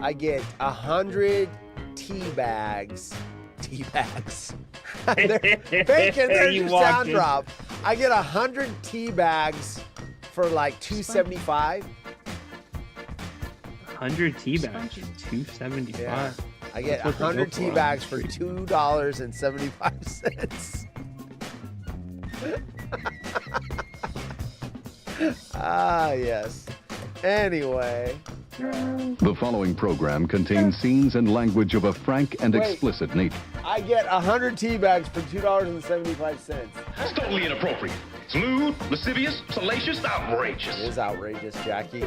I get 100 tea bags. Tea bags. Bacon, there's your sound drop. I get 100 tea bags for like $2.75. 100 tea bags, $2.75. Yeah. I get 100 tea bags for $2.75. Ah, yes. Anyway. The following program contains scenes and language of a frank and explicit nature. I get 100 tea bags for $2.75. That's totally inappropriate. It's lewd, lascivious, salacious, outrageous. It is outrageous, Jackie.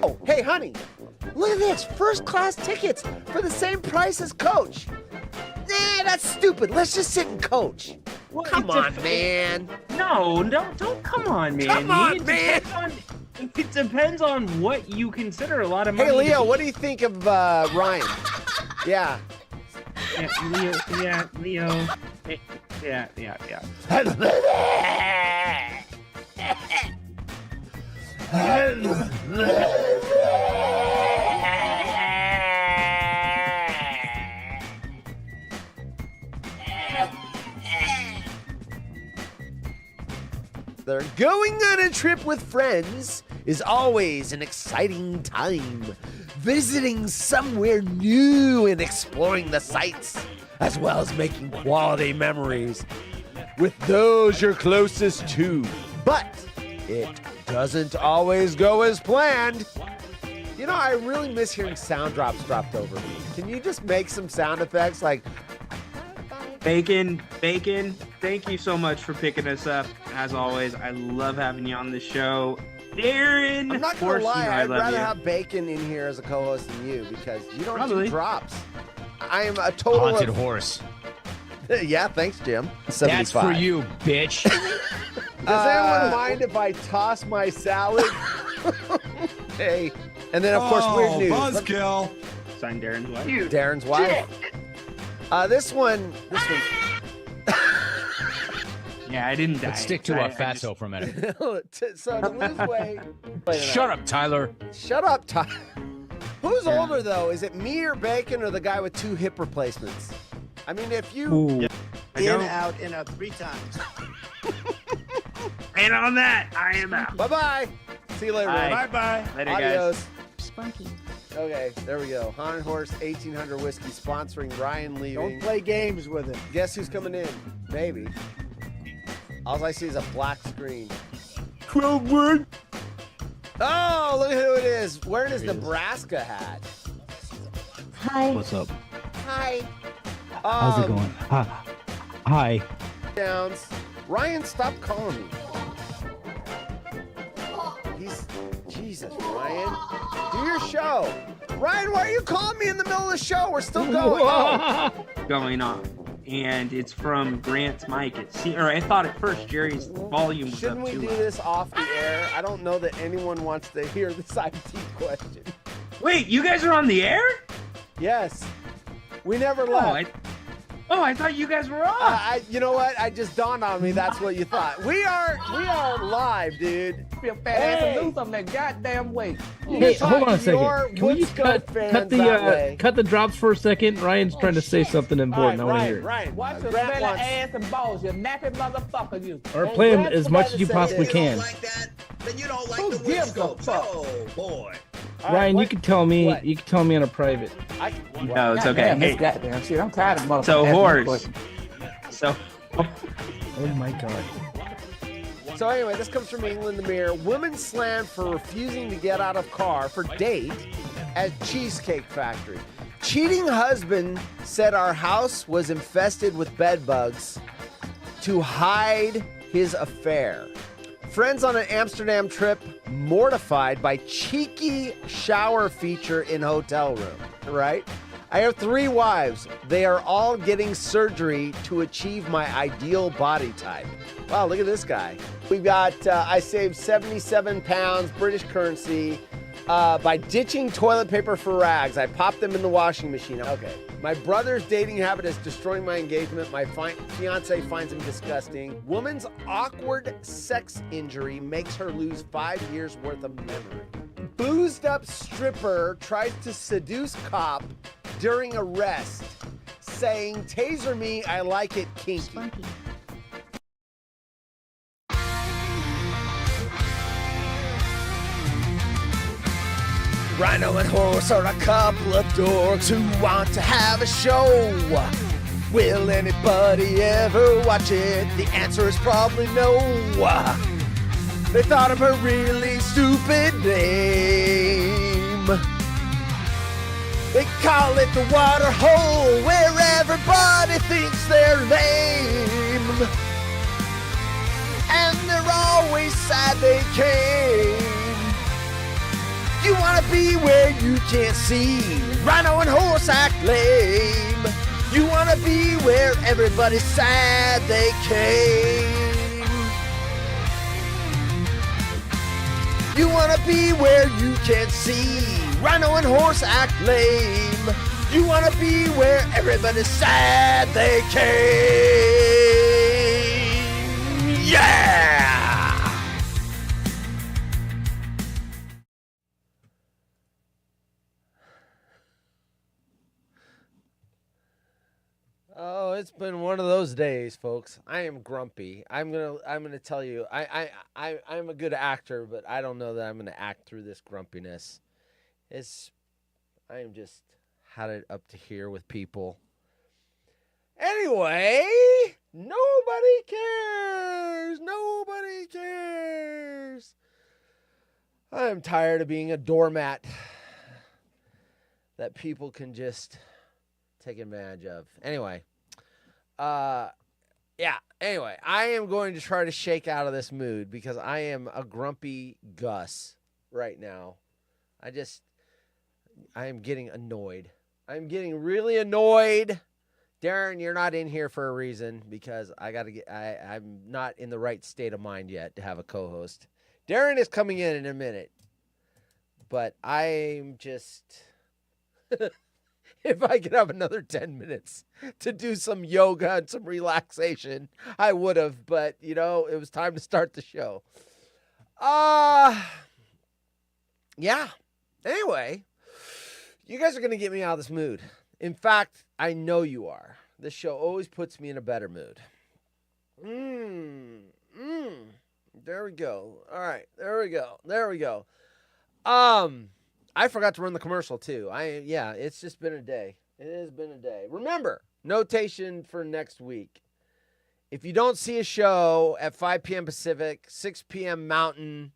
Oh, hey, honey. Look at this. First class tickets for the same price as Coach. Nah, that's stupid. Let's just sit and coach. Well, come on, man. No, don't come on, man. Come on, man. It depends on what you consider a lot of money. Hey, Leo, what do you think of Ryan? Yeah. Yeah, Leo. Yeah. They're going on a trip with friends is always an exciting time. Visiting somewhere new and exploring the sights, as well as making quality memories with those you're closest to. But it doesn't always go as planned. You know, I really miss hearing sound drops dropped over me. Can you just make some sound effects like... Bacon, thank you so much for picking us up. As always, I love having you on the show. Darren, I'm not going to lie, I'd rather have Bacon in here as a co-host than you because you don't do drops. I am a total haunted horse. Yeah, thanks, Jim. 75. That's for you, bitch. Does anyone mind if I toss my salad? Hey. And then, of course, weird news. Buzzkill. Sign Darren's wife. Darren's wife. This one. Yeah, I didn't die. Let's stick to our fatso for a minute. So to lose weight. Shut up, Tyler. Shut up, Tyler. Who's older though? Is it me or Bacon or the guy with 2 hip replacements? I mean, if you out, 3 times. And on that, I am out. Bye-bye. See you later. Bye-bye. Later, Adios. guys. Spunky. Okay, there we go. Haunted Horse 1800 Whiskey sponsoring Ryan leaving. Don't play games with it. Guess who's coming in? Maybe. All I see is a black screen. 12 word. Oh, look at who it is. Wearing his Nebraska hat. Hi. What's up? Hi. How's it going? Hi. Downs. Ryan, stop calling me. Jesus, Ryan. Do your show. Ryan, why are you calling me in the middle of the show? We're still going. Going on. And it's from Grant's mic. I thought at first Jerry's volume was Shouldn't up we too do loud. this off the air? I don't know that anyone wants to hear this IT question. Wait, you guys are on the air? Yes. We never left. I thought you guys were on. You know what? I just dawned on me. That's what you thought. We are live, dude. Be a fat ass and lose them that goddamn weight. Hey, hold on a second. Can we just cut the drops for a second? Ryan's trying to say something important. I want to hear it. Ryan, watch your smelly ass and balls, you nappy motherfucker, you. Or play him as much as you possibly can. Like that, then you don't like the West Coast. Oh boy. Ryan, you can tell me. What? You can tell me on a private. No, it's okay. Hey, goddamn shit, I'm tired of motherfuckers. so horse. So. Oh my god. So anyway, this comes from England, the Mirror. Woman slammed for refusing to get out of car for date at Cheesecake Factory. Cheating husband said our house was infested with bed bugs to hide his affair. Friends on an Amsterdam trip mortified by cheeky shower feature in hotel room, right? I have 3 wives. They are all getting surgery to achieve my ideal body type. Wow, look at this guy. We got, I saved 77 pounds, British currency, by ditching toilet paper for rags. I popped them in the washing machine. Okay. My brother's dating habit is destroying my engagement. My fiance finds him disgusting. Woman's awkward sex injury makes her lose 5 years worth of memory. Boozed up stripper tried to seduce cop during arrest, saying, "Taser me, I like it kinky." Spunky. Rhino and Horse are a couple of dorks who want to have a show. Will anybody ever watch it? The answer is probably no. They thought of a really stupid name. They call it the Waterhole, where everybody thinks they're lame. And they're always sad they came. You wanna be where you can't see. Rhino and Horse act lame. You wanna be where everybody's sad they came. You wanna be where you can't see. Rhino and Horse act lame. You wanna be where everybody's sad they came. Yeah! Oh, it's been one of those days, folks. I am grumpy. I'm gonna tell you, I'm a good actor, but I don't know that I'm gonna act through this grumpiness. I am just had it up to here with people. Anyway, nobody cares. Nobody cares. I am tired of being a doormat that people can just take advantage of. Anyway, anyway, I am going to try to shake out of this mood because I am a grumpy Gus right now. I am getting annoyed. I'm getting really annoyed. Darren, you're not in here for a reason because I'm not in the right state of mind yet to have a co-host. Darren is coming in a minute, but I'm just... If I could have another 10 minutes to do some yoga and some relaxation, I would have. But, it was time to start the show. Yeah. Anyway, you guys are going to get me out of this mood. In fact, I know you are. This show always puts me in a better mood. There we go. All right. There we go. I forgot to run the commercial too. It's just been a day. It has been a day. Remember, notation for next week. If you don't see a show at 5 p.m. Pacific, 6 p.m. Mountain,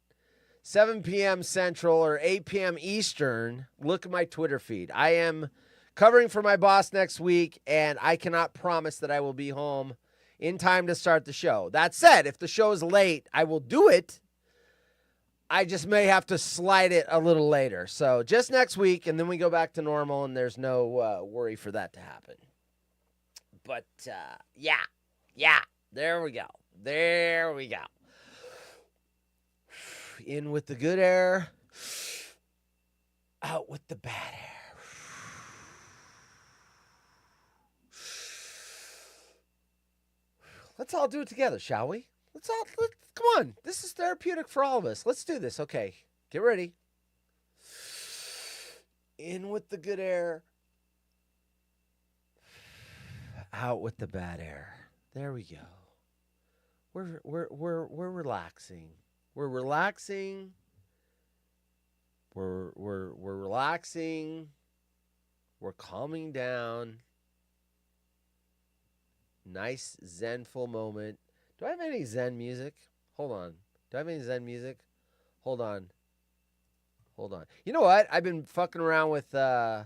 7 p.m. Central, or 8 p.m. Eastern, look at my Twitter feed. I am covering for my boss next week, and I cannot promise that I will be home in time to start the show. That said, if the show is late, I will do it. I just may have to slide it a little later. So just next week, and then we go back to normal, and there's no worry for that to happen. But, there we go. In with the good air, out with the bad air. Let's all do it together, shall we? Come on. This is therapeutic for all of us. Let's do this. Okay. Get ready. In with the good air. Out with the bad air. There we go. We're relaxing. We're relaxing. We're relaxing. We're calming down. Nice zenful moment. Do I have any Zen music? Hold on. Do I have any Zen music? Hold on. You know what? I've been fucking around with the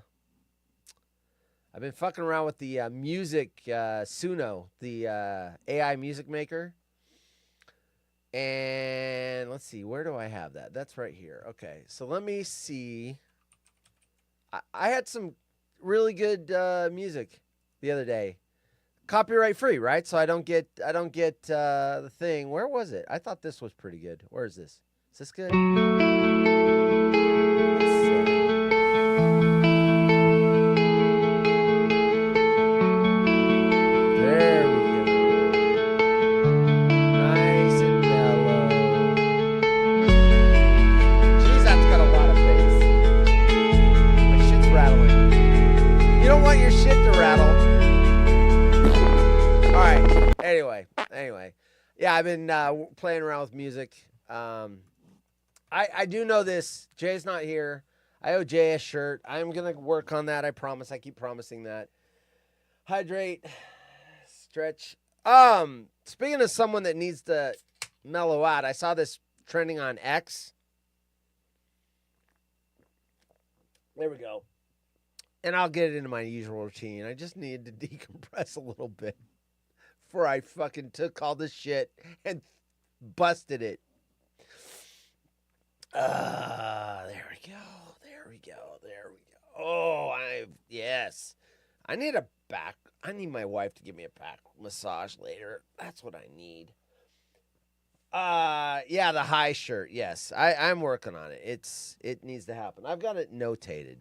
music Suno, the AI music maker. And let's see, where do I have that? That's right here. Okay, so let me see. I had some really good music the other day. Copyright free, right? So I don't get the thing. Where was it? I thought this was pretty good. Where is this? Is this good? There we go. Nice and mellow. Jeez, that's got a lot of bass. Anyway. Yeah, I've been playing around with music. I do know this. Jay's not here. I owe Jay a shirt. I'm going to work on that. I promise. I keep promising that. Hydrate. Stretch. Speaking of someone that needs to mellow out, I saw this trending on X. There we go. And I'll get it into my usual routine. I just needed to decompress a little bit before I fucking took all this shit and busted it. There we go. Oh, yes. I need my wife to give me a back massage later. That's what I need. Yeah, the high shirt. Yes, I'm working on it. It needs to happen. I've got it notated.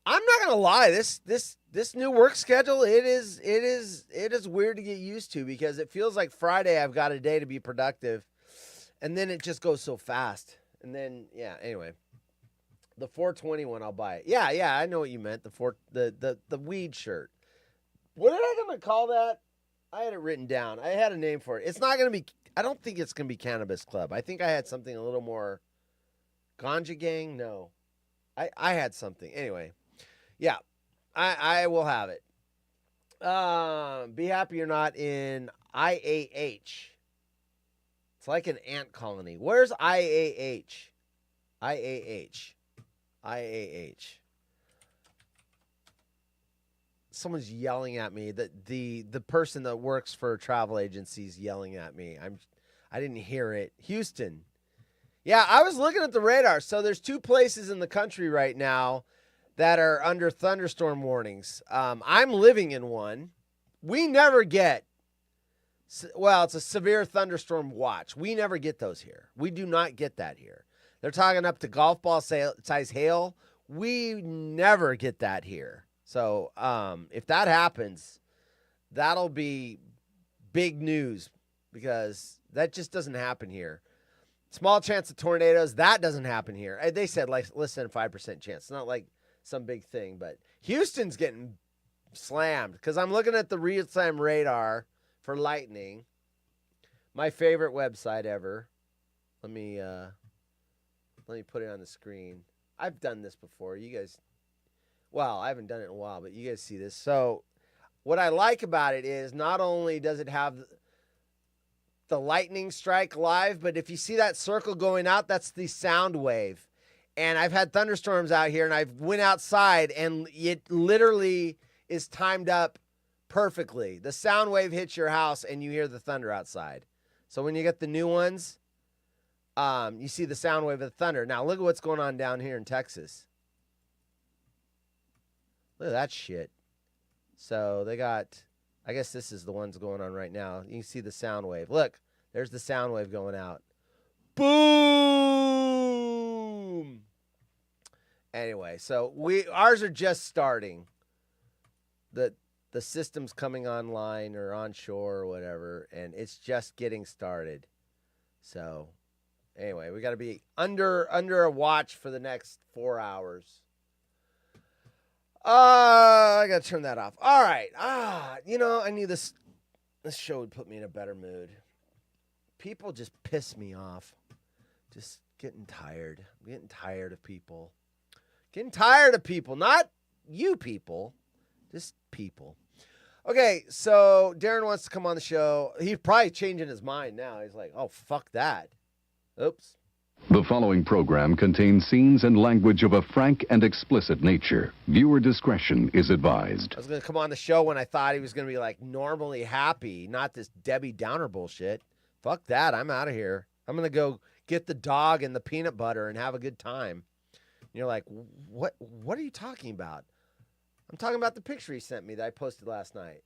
I'm not gonna lie. This new work schedule, it is weird to get used to because it feels like Friday I've got a day to be productive, and then it just goes so fast. And then anyway, the 420 one I'll buy it. Yeah, I know what you meant. The weed shirt. What am I gonna call that? I had it written down. I had a name for it. It's not gonna be. I don't think it's gonna be Cannabis Club. I think I had something a little more. Ganja Gang? No, I had something anyway. Yeah, I will have it. Be happy you're not in IAH. It's like an ant colony. Where's IAH? IAH. Someone's yelling at me. That the person that works for travel agencies yelling at me. I didn't hear it. Houston. Yeah, I was looking at the radar. So there's 2 places in the country right now that are under thunderstorm warnings. I'm living in one. We never get, it's a severe thunderstorm watch. We never get those here. We do not get that here. They're talking up to golf ball size hail. We never get that here. So if that happens, that'll be big news because that just doesn't happen here. Small chance of tornadoes, that doesn't happen here. They said like less than 5% chance. It's not like some big thing, but Houston's getting slammed because I'm looking at the real-time radar for lightning. My favorite website ever. Let me put it on the screen. I've done this before. You guys, well, I haven't done it in a while, but you guys see this. So what I like about it is not only does it have the lightning strike live, but if you see that circle going out, that's the sound wave. And I've had thunderstorms out here, and I went outside, and it literally is timed up perfectly. The sound wave hits your house, and you hear the thunder outside. So when you get the new ones, you see the sound wave of the thunder. Now, look at what's going on down here in Texas. Look at that shit. So they got, I guess this is the ones going on right now. You can see the sound wave. Look, there's the sound wave going out. Boom! Anyway, so ours are just starting. The system's coming online or onshore or whatever, and it's just getting started. So anyway, we got to be under a watch for the next 4 hours. I got to turn that off. All right. I knew this show would put me in a better mood. People just piss me off. Just getting tired. I'm getting tired of people. Getting tired of people. Not you people. Just people. Okay, so Darren wants to come on the show. He's probably changing his mind now. He's like, oh, fuck that. Oops. The following program contains scenes and language of a frank and explicit nature. Viewer discretion is advised. I was going to come on the show when I thought he was going to be like normally happy, not this Debbie Downer bullshit. Fuck that. I'm out of here. I'm going to go get the dog and the peanut butter and have a good time. And you're like, what are you talking about? I'm talking about the picture he sent me that I posted last night.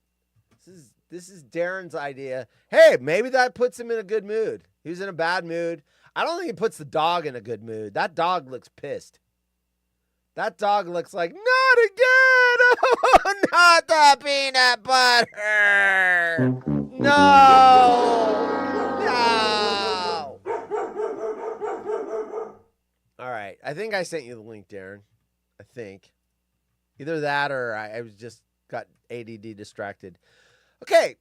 This is Darren's idea. Hey, maybe that puts him in a good mood. He was in a bad mood. I don't think it puts the dog in a good mood. That dog looks pissed. That dog looks like, not again! Oh, not the peanut butter! No! All right. I think I sent you the link, Darren. I think. Either that or I was just got ADD distracted. Okay.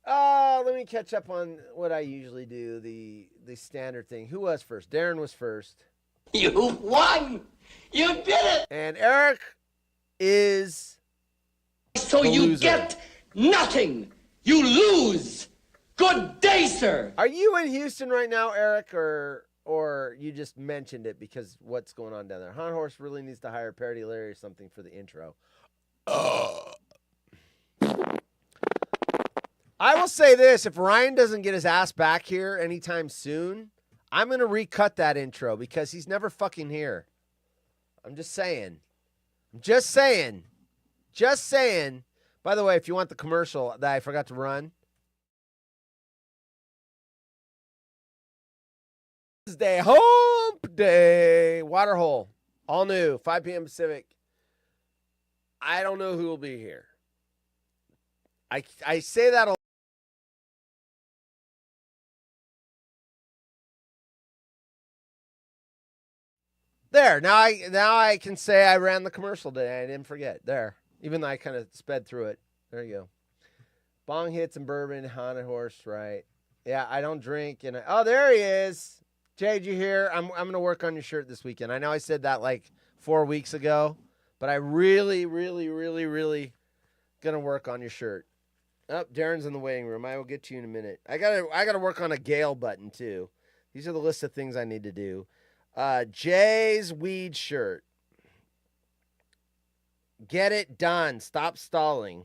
Let me catch up on what I usually do, the standard thing. Who was first? Darren was first. You won! You did it! And Eric is So the you loser. get nothing! You lose! Good day, sir! Are you in Houston right now, Eric, or you just mentioned it because what's going on down there? Hunt Horse really needs to hire Parody Larry or something for the intro. I will say this, if Ryan doesn't get his ass back here anytime soon, I'm going to recut that intro because he's never fucking here. I'm just saying. Just saying. Just saying. By the way, if you want the commercial that I forgot to run. Day, hump day. Waterhole. All new. 5 p.m. Pacific. I don't know who will be here. I say that a lot. There. Now I can say I ran the commercial today. I didn't forget. There. Even though I kind of sped through it. There you go. Bong hits and bourbon, haunted horse, right? Yeah, I don't drink. Oh, there he is. Jay, did you hear? I'm going to work on your shirt this weekend. I know I said that like 4 weeks ago, but I really going to work on your shirt. Oh, Darren's in the waiting room. I will get to you in a minute. I gotta work on a Gale button too. These are the list of things I need to do. Jay's weed shirt. Get it done. Stop stalling.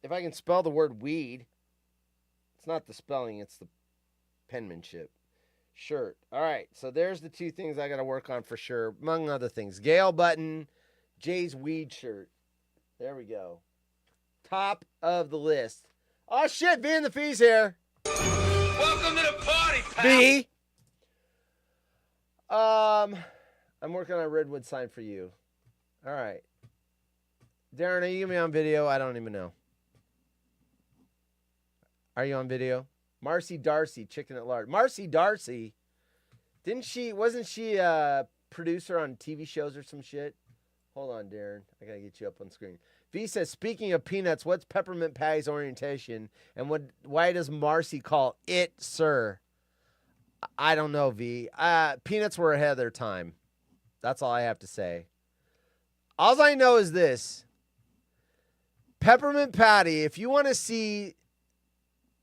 If I can spell the word weed, it's not the spelling, it's the penmanship. Shirt. All right, so there's the two things I got to work on for sure, among other things. Gale button, Jay's weed shirt. There we go. Top of the list. Oh, shit, V and the Fee's here. Welcome to the party, pal! B. I'm working on a redwood sign for you. All right. Darren, are you going to be on video? I don't even know. Are you on video? Marcy Darcy, chicken at large. Marcy Darcy, wasn't she a producer on TV shows or some shit? Hold on, Darren. I got to get you up on screen. V says, speaking of peanuts, what's Peppermint Patty's orientation? And why does Marcy call it sir? I don't know, V. Peanuts were ahead of their time. That's all I have to say. All I know is this. Peppermint Patty, if you want to see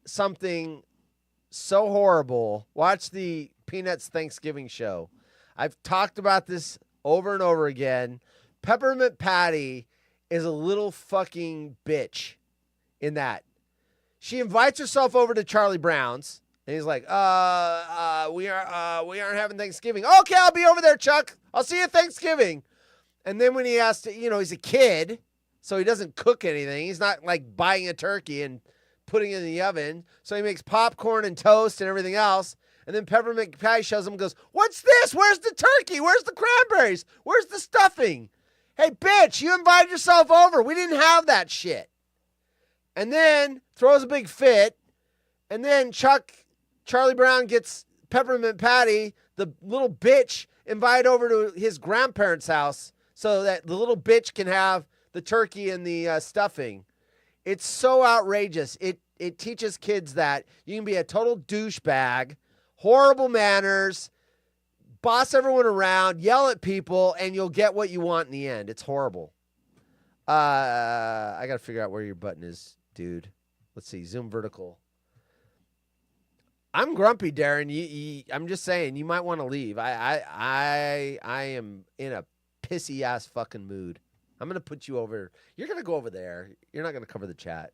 something so horrible, watch the Peanuts Thanksgiving show. I've talked about this over and over again. Peppermint Patty is a little fucking bitch in that. She invites herself over to Charlie Brown's, and he's like, we aren't having Thanksgiving. Okay, I'll be over there, Chuck. I'll see you at Thanksgiving. And then when he has to, he's a kid, so he doesn't cook anything. He's not like buying a turkey and putting it in the oven. So he makes popcorn and toast and everything else. And then Peppermint Patty shows him and goes, what's this? Where's the turkey? Where's the cranberries? Where's the stuffing? Hey, bitch, you invited yourself over. We didn't have that shit. And then throws a big fit. And then Charlie Brown gets Peppermint Patty, the little bitch, invited over to his grandparents' house so that the little bitch can have the turkey and the stuffing. It's so outrageous. It teaches kids that you can be a total douchebag, horrible manners, boss everyone around, yell at people, and you'll get what you want in the end. It's horrible. I got to figure out where your button is, dude. Let's see. Zoom vertical. I'm grumpy, Darren. I'm just saying, you might want to leave. I am in a pissy ass fucking mood. I'm going to put you over. You're going to go over there. You're not going to cover the chat.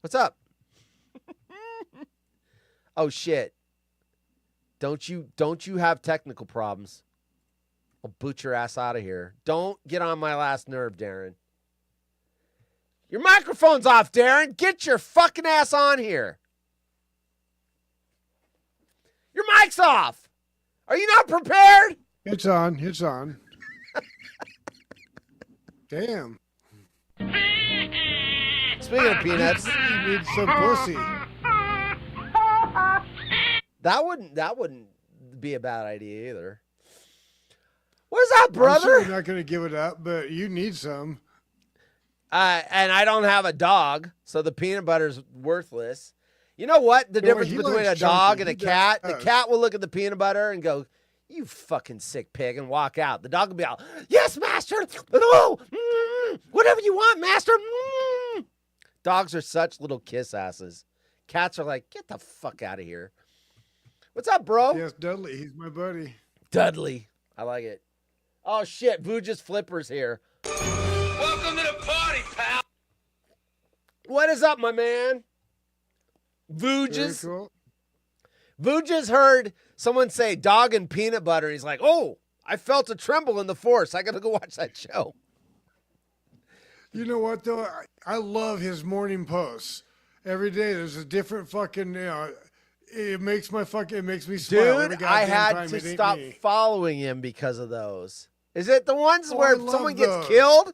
What's up? Oh, shit. Don't you have technical problems? I'll boot your ass out of here. Don't get on my last nerve, Darren. Your microphone's off, Darren. Get your fucking ass on here. Your mic's off. Are you not prepared? It's on. It's on. Damn. Speaking of peanuts, You need some pussy. that wouldn't be a bad idea either. What is that, I'm brother? sure you're not going to give it up, but you need some. And I don't have a dog, so the peanut butter's worthless. You know what? The difference between a dog and a cat, the cat will look at the peanut butter and go, "You fucking sick pig," and walk out. The dog will be all, "Yes, master. Oh, whatever you want, master." Dogs are such little kiss asses. Cats are like, "Get the fuck out of here." What's up, bro? Yes, Dudley. He's my buddy. Dudley. I like it. Oh, shit. Vuja's Flipper's here. Welcome to the party, pal. What is up, my man? Vuja's. Very cool. Vuja's heard someone say dog and peanut butter. He's like, "Oh, I felt a tremble in the force. I got to go watch that show." You know what, though? I love his morning posts. Every day there's a different fucking, it makes me smile. Dude, I had to stop following him because of those. Is it the ones where someone gets killed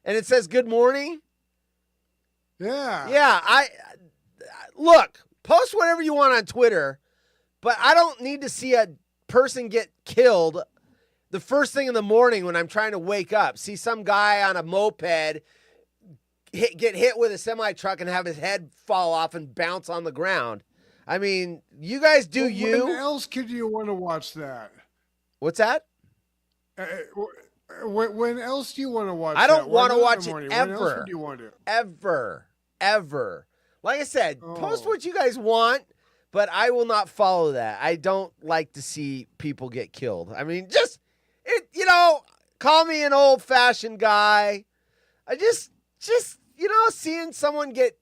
and it says good morning? Yeah. Yeah, look, post whatever you want on Twitter, but I don't need to see a person get killed the first thing in the morning when I'm trying to wake up. See some guy on a moped get hit with a semi-truck and have his head fall off and bounce on the ground. I mean, you guys do you. When else could you want to watch that? What's that? When else do you want to watch I don't want to When watch it When ever. else would you want to? Ever. Like I said, post what you guys want, but I will not follow that. I don't like to see people get killed. I mean, call me an old-fashioned guy. I just seeing someone get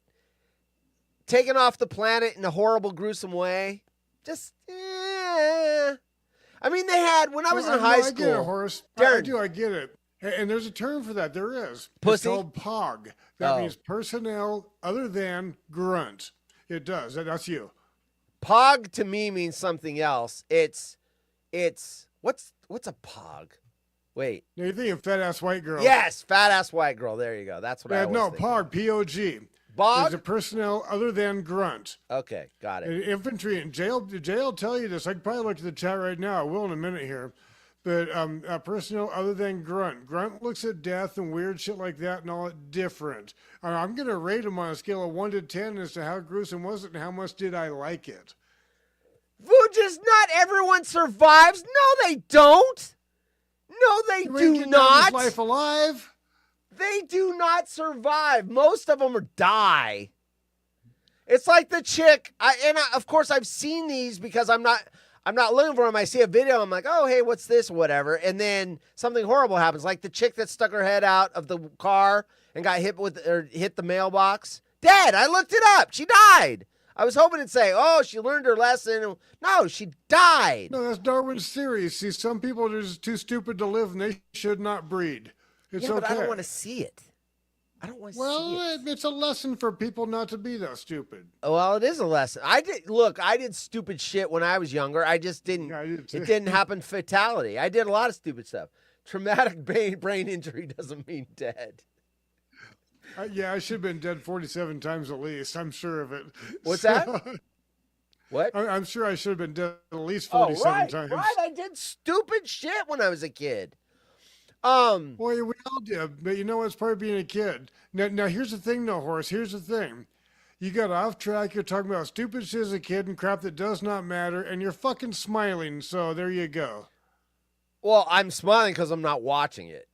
taken off the planet in a horrible, gruesome way, I mean, they had, when I was in high school. I get it, Horace. I get it. And there's a term for that. There is. Pussy? It's called POG. That means personnel other than grunt. It does. That's you. POG to me means something else. It's what's a POG? Wait. No, you're thinking fat ass white girl. Yes, fat ass white girl. There you go. That's what I was thinking. POG, P-O-G. Bog? Is a personnel other than grunt. Okay, got it. Infantry and jail will tell you this. I could probably look at the chat right now. I will in a minute here. But personnel other than grunt. Grunt looks at death and weird shit like that and all it different. I'm going to rate him on a scale of 1 to 10 as to how gruesome was it and how much did I like it. Vuja's not everyone survives. No, they don't. No, they do not. Life alive. They do not survive. Most of them die. It's like the chick. Of course, I've seen these because I'm not looking for them. I see a video. I'm like, oh, hey, what's this? Whatever. And then something horrible happens. Like the chick that stuck her head out of the car and got hit the mailbox. Dead. I looked it up. She died. I was hoping it'd say, oh, she learned her lesson. No, she died. No, that's Darwin's theory. See, some people are just too stupid to live and they should not breed. It's okay. But I don't want to see it. I don't want to see it. Well, it's a lesson for people not to be that stupid. Well, it is a lesson. I did stupid shit when I was younger. I just didn't. Yeah, it didn't happen fatality. I did a lot of stupid stuff. Traumatic brain injury doesn't mean dead. I should have been dead 47 times at least. I'm sure of it. What's that? What? I'm sure I should have been dead at least 47 times. Right. I did stupid shit when I was a kid. Well, we all did, but you know what's part of being a kid. Now here's the thing, though, Horace. Here's the thing. You got off track. You're talking about stupid shit as a kid and crap that does not matter, and you're fucking smiling. So there you go. Well, I'm smiling because I'm not watching it.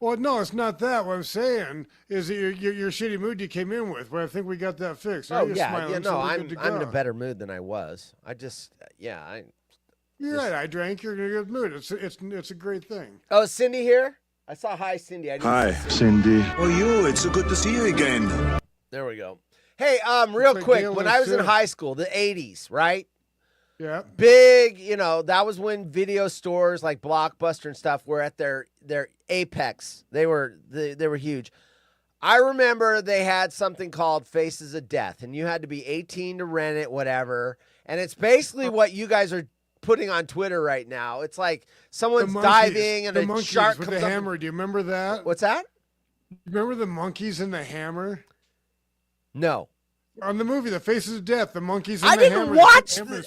Well, no, it's not that. What I'm saying is that your shitty mood you came in with. But I think we got that fixed. Now you're smiling, so we're good to go. I'm in a better mood than I was. You're right. I drank. You're in a good mood. It's a great thing. Oh, is Cindy here? I saw hi, Cindy. Hi, Cindy. Oh, it's so good to see you again. There we go. Hey, real quick, when I was in high school, the 80s, right? Yeah. Big, that was when video stores like Blockbuster and stuff were at their apex. They were huge. I remember they had something called Faces of Death, and you had to be 18 to rent it, whatever. And it's basically what you guys are putting on Twitter right now. It's like someone's diving and a shark with comes the up. hammer. Do you remember that? What's that? Remember the monkeys and the hammer? No. On the movie, The Faces of Death, the monkeys and I the hammer.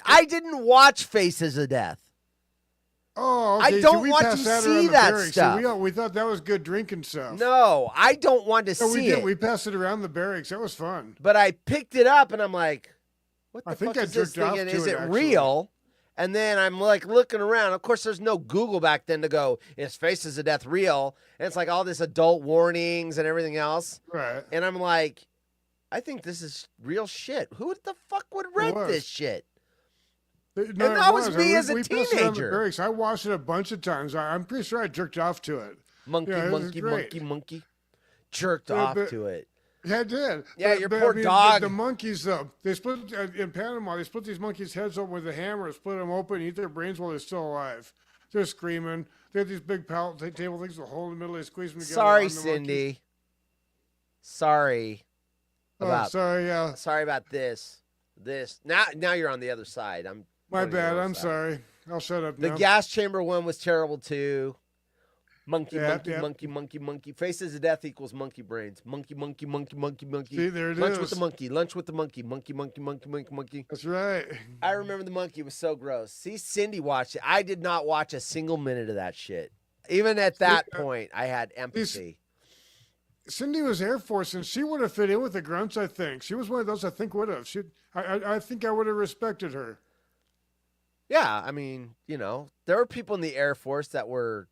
I didn't watch Faces of Death. Oh, okay. I don't we want passed to that see around the that barracks. stuff. We thought that was good drinking stuff. No, I don't want to No, we see did. it. We passed it around the barracks. That was fun. But I picked it up and I'm like, what the I think fuck I is this jerked off thing? And to is it, it actually. real? And then I'm like looking around. Of course, there's no Google back then to go, is Faces of Death real? And it's like all this adult warnings and everything else. Right. And I'm like, I think this is real shit. Who the fuck would rent was. this shit? No, And that was me as a we passed it around the teenager. barracks. I watched it a bunch of times. I'm pretty sure I jerked off to it. Monkey, Yeah, it was monkey, great. monkey, monkey. Jerked Yeah, off but- to it. Yeah, I did. Yeah, your poor I mean, dog. The monkeys, though, they split in Panama. They split these monkeys' heads open with a hammer, split them open, eat their brains while they're still alive. They're screaming. They have these big pallet table things with a hole in the middle. They squeeze them together. Sorry, on the Cindy. monkeys. Sorry. Oh, sorry. Yeah, Sorry about this. Now you're on the other side. my going to the bad. other I'm side. sorry. I'll shut up The now. gas chamber one was terrible too. Monkey, Yeah, monkey, yeah. monkey, monkey, monkey. Faces of Death equals monkey brains. Monkey, monkey, monkey, monkey, monkey. See, there it Lunch is. with the monkey. Lunch with the monkey. Monkey, monkey, monkey, monkey, monkey. That's right. I remember the monkey was so gross. See, Cindy watched it. I did not watch a single minute of that shit. Even at that point, I had empathy. Cindy was Air Force, and she would have fit in with the grunts, I think. She was one of those I think would have. I think I would have respected her. Yeah, I mean, there were people in the Air Force that were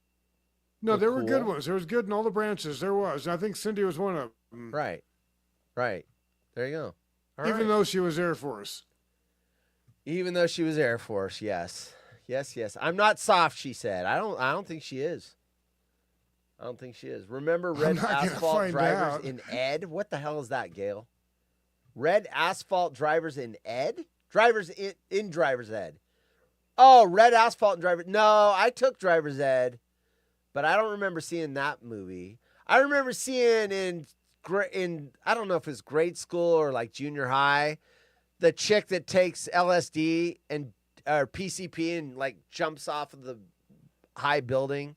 No, there were good cool. ones. There was good in all the branches. There was. I think Cindy was one of them. right. There you go. All Even right. though she was Air Force. Even though she was Air Force, yes. Yes. I'm not soft, she said. I don't think she is. I don't think she is. Remember Red not gonna Asphalt find Drivers out. in Ed? What the hell is that, Gail? Red Asphalt Drivers in Ed? Drivers in Driver's Ed. Oh, Red Asphalt and Driver. No, I took Driver's Ed, but I don't remember seeing that movie. I remember seeing in I don't know if it's grade school or like junior high, the chick that takes LSD and or PCP and like jumps off of the high building,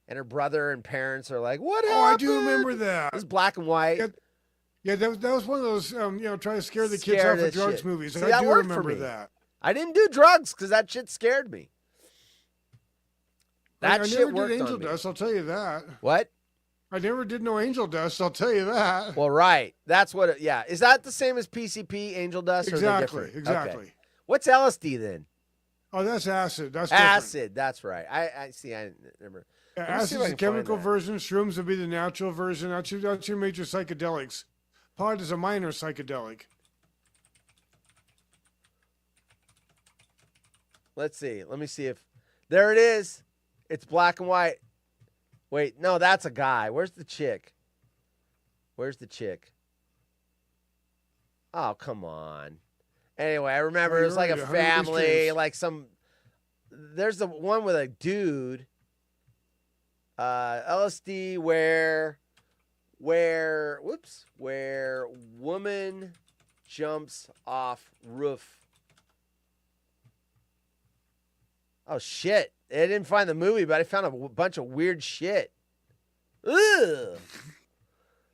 and her brother and parents are like, "What happened?" Oh, I do remember that. It was black and white. Yeah, that was one of those, try to scare the kids Scared off of as drugs shit. movies. See, I that do worked for remember me. that. I didn't do drugs because that shit scared me. That I shit never worked did angel on me. dust, I'll tell you that. What? I never did no angel dust, I'll tell you that. Well, right. That's what. Yeah. Is that the same as PCP, angel dust? Or are they Exactly, different? exactly. Okay. What's LSD then? Oh, that's acid. That's different. Acid. That's right. I see. I never. Yeah, Let me see acid's if I the can find chemical that. version. Shrooms would be the natural version. That's your major psychedelics. Pot is a minor psychedelic. Let's see. Let me see if there it is. It's black and white. Wait, no, that's a guy. Where's the chick? Where's the chick? Oh, come on. Anyway, I remember it was like a you're already 100 family, Days. like some. There's the one with a dude. LSD where woman jumps off roof. Oh shit! I didn't find the movie, but I found a bunch of weird shit. Ugh.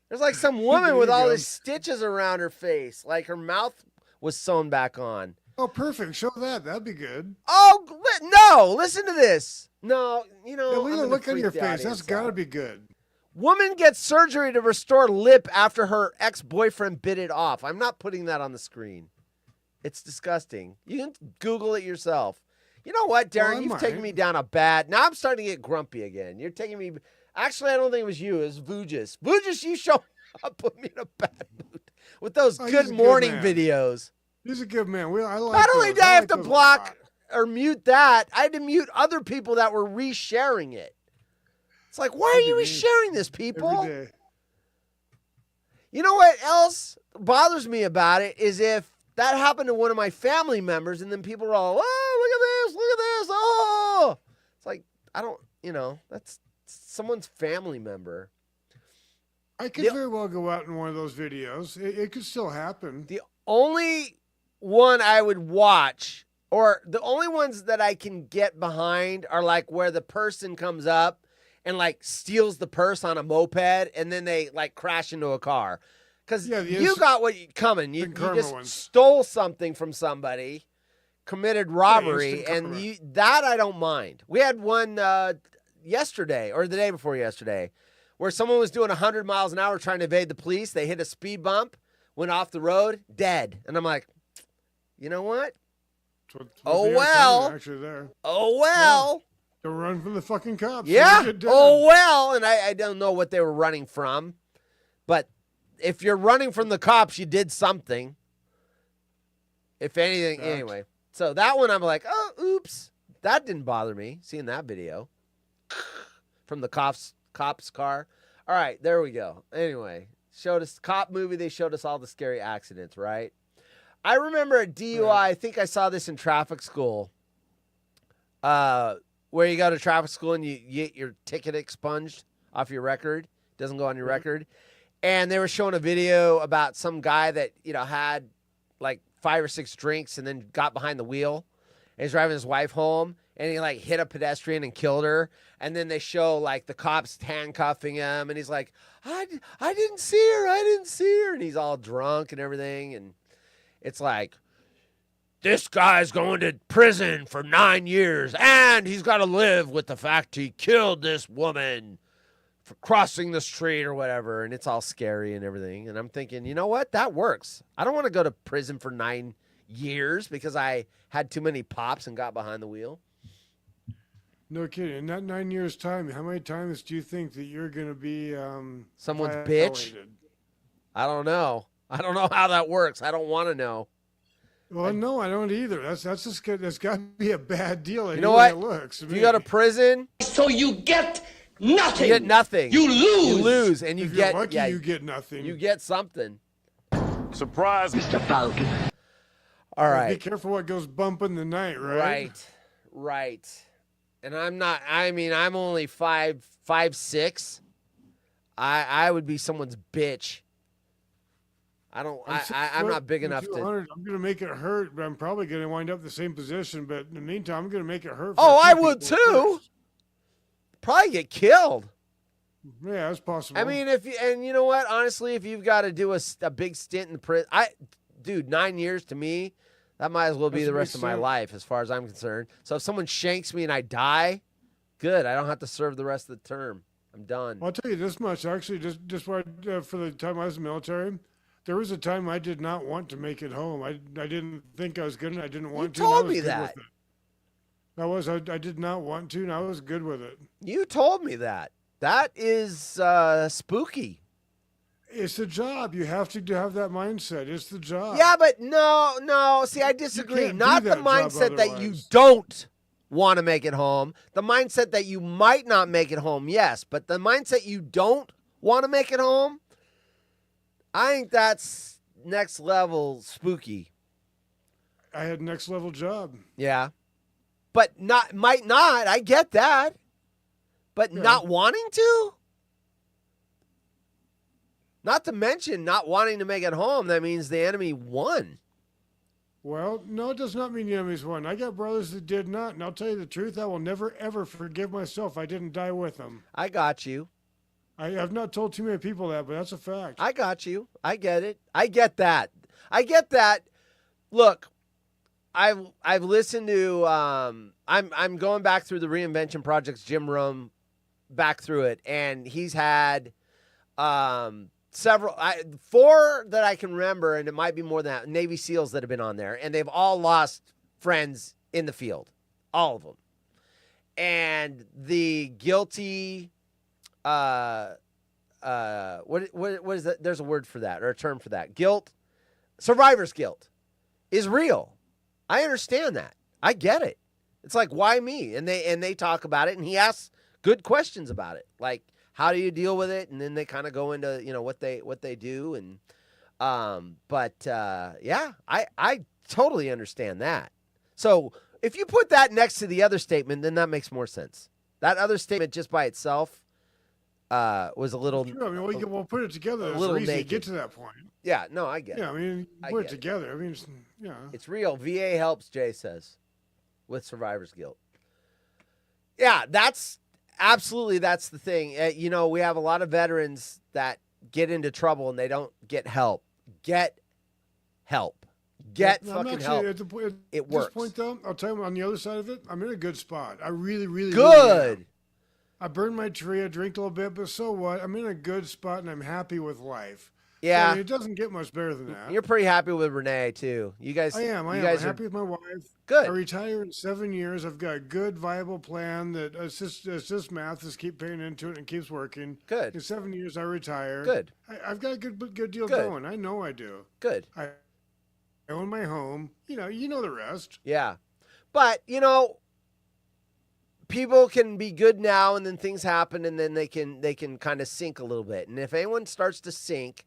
There's like some woman There with you all go. these stitches around her face, like her mouth was sewn back on. Oh, perfect. Show that. That'd be good. Oh no! Listen to this. No, Yeah, I'm look at the gonna look on freak your the face. That's audience got to out. be good. Woman gets surgery to restore lip after her ex-boyfriend bit it off. I'm not putting that on the screen. It's disgusting. You can Google it yourself. You know what, Darren? I You've taken might. me down a bad. Now I'm starting to get grumpy again. You're taking me. Actually, I don't think it was you. It was Vujis. Vujis, you showed up, put me in a bad mood with those Oh, he's good a good morning man. videos. He's a good man. I like Not only those. did I have like to those a block lot. or mute that, I had to mute other people that were resharing it. It's like, why are you Every day. resharing this, people? Every day. You know what else bothers me about it is if that happened to one of my family members and then people are all, oh, look at this, oh. It's like, I don't, that's someone's family member. I could very well go out in one of those videos. It could still happen. The only one I would watch, or the only ones that I can get behind are like where the person comes up and like steals the purse on a moped and then they like crash into a car. Because Yeah, the you got what coming. You karma just ones. stole something from somebody, committed robbery, instant and karma. that I don't mind. We had one yesterday or the day before yesterday where someone was doing 100 miles an hour trying to evade the police. They hit a speed bump, went off the road, dead. And I'm like, you know what? Oh, well. Actually, there. Oh, well. Don't run from the fucking cops. Yeah. You'll get dead. Oh, well. And I don't know what they were running from. But if you're running from the cops, you did something. If anything, Fact. anyway. So that one, I'm like, oh, oops. That didn't bother me, seeing that video. From the cop's car. All right, there we go. Anyway, showed us cop movie. They showed us all the scary accidents, right? I remember at DUI, I think I saw this in traffic school, where you go to traffic school and you get your ticket expunged off your record. Doesn't go on your record. And they were showing a video about some guy that, had like 5 or 6 drinks and then got behind the wheel. And he's driving his wife home, and he like hit a pedestrian and killed her. And then they show like the cops handcuffing him, and he's like, I didn't see her. And he's all drunk and everything. And it's like, this guy's going to prison for 9 years, and he's got to live with the fact he killed this woman for crossing the street or whatever. And it's all scary and everything. And I'm thinking, you know what? That works. I don't want to go to prison for 9 years because I had too many pops and got behind the wheel. No kidding. In that 9 years' time, how many times do you think that you're going to be Someone's violated? bitch? I don't know. I don't know how that works. I don't want to know. Well, no, I don't either. That's just good. That's got to be a bad deal. You know what? It looks. If you go to prison, So you get nothing. you get nothing. You lose. You lose, and you if get you're lucky, you get nothing. You get something. Surprise, Mr. Falcon. All Be right. careful what goes bump in the night, right? Right. And I'm only 5'6". I would be someone's bitch. I'm not big enough to. I'm going to make it hurt, but I'm probably going to wind up the same position. But in the meantime, I'm going to make it hurt. For Oh, a few I would people too. first. Probably get killed. Yeah, that's possible. I mean, and you know what? Honestly, if you've got to do a big stint in the prison, 9 years to me, that might as well be That's the rest of my sense. life, as far as I'm concerned. So if someone shanks me and I die, good. I don't have to serve the rest of the term. I'm done. I'll tell you this much. Actually, just for the time I was in the military, there was a time I did not want to make it home. I didn't think I was good, and I didn't want to. You told and I was me good that. with it. I did not want to, and I was good with it. You told me that. That is spooky. It's the job. You have to have that mindset. It's the job. Yeah, but no. See, I disagree. can't do Not the that job mindset that you otherwise. don't want to make it home. The mindset that you might not make it home, yes. But the mindset you don't want to make it home, I think that's next level spooky. I had next level job. Yeah. But might not. I get that. But Yeah. not wanting to? Not to mention not wanting to make it home. That means the enemy won. Well, no, it does not mean the enemy's won. I got brothers that did not, and I'll tell you the truth. I will never ever forgive myself. I didn't die with them. I got you. I've not told too many people that, but that's a fact. I got you. I get it. I get that. I get that. Look, I've listened to I'm going back through the Reinvention Project's Jim Rome, back through it, and he's had several 4 that I can remember, and it might be more than that, Navy SEALs that have been on there, and they've all lost friends in the field, all of them. And the guilty what is that? There's a word for that, or a term for that. Guilt, survivor's guilt is real. I understand that. I get it. It's like, why me? And they talk about it, and he asks good questions about it. Like, how do you deal with it? And then they kind of go into, what they do. And, yeah, I totally understand that. So if you put that next to the other statement, then that makes more sense. That other statement just by itself was a little. True. I mean, we'll put it together. It's little easy to naked. get to that point. Yeah, no, I get it. Yeah, I mean, I put it get it. together. I mean, yeah. It's real. VA helps, Jay says, with survivor's guilt. Yeah, that's the thing. We have a lot of veterans that get into trouble and they don't get help. Get help. Get I'm fucking actually, help. At It this works. point, though, I'll tell you, on the other side of it, I'm in a good spot. I really, really, Good. really am. I burned my tree. I drank a little bit, but so what? I'm in a good spot, and I'm happy with life. Yeah. So, I mean, it doesn't get much better than that. You're pretty happy with Renee too. You guys. I am. You I'm guys are happy with my wife. good. I retire in 7 years. I've got a good, viable plan that it's just math. Just keep paying into it and keeps working. Good. In 7 years, I retire. Good. I've got a good deal Good. going. I know I do. Good. I own my home. You know the rest. Yeah. But, people can be good now and then things happen and then they can kind of sink a little bit. And if anyone starts to sink,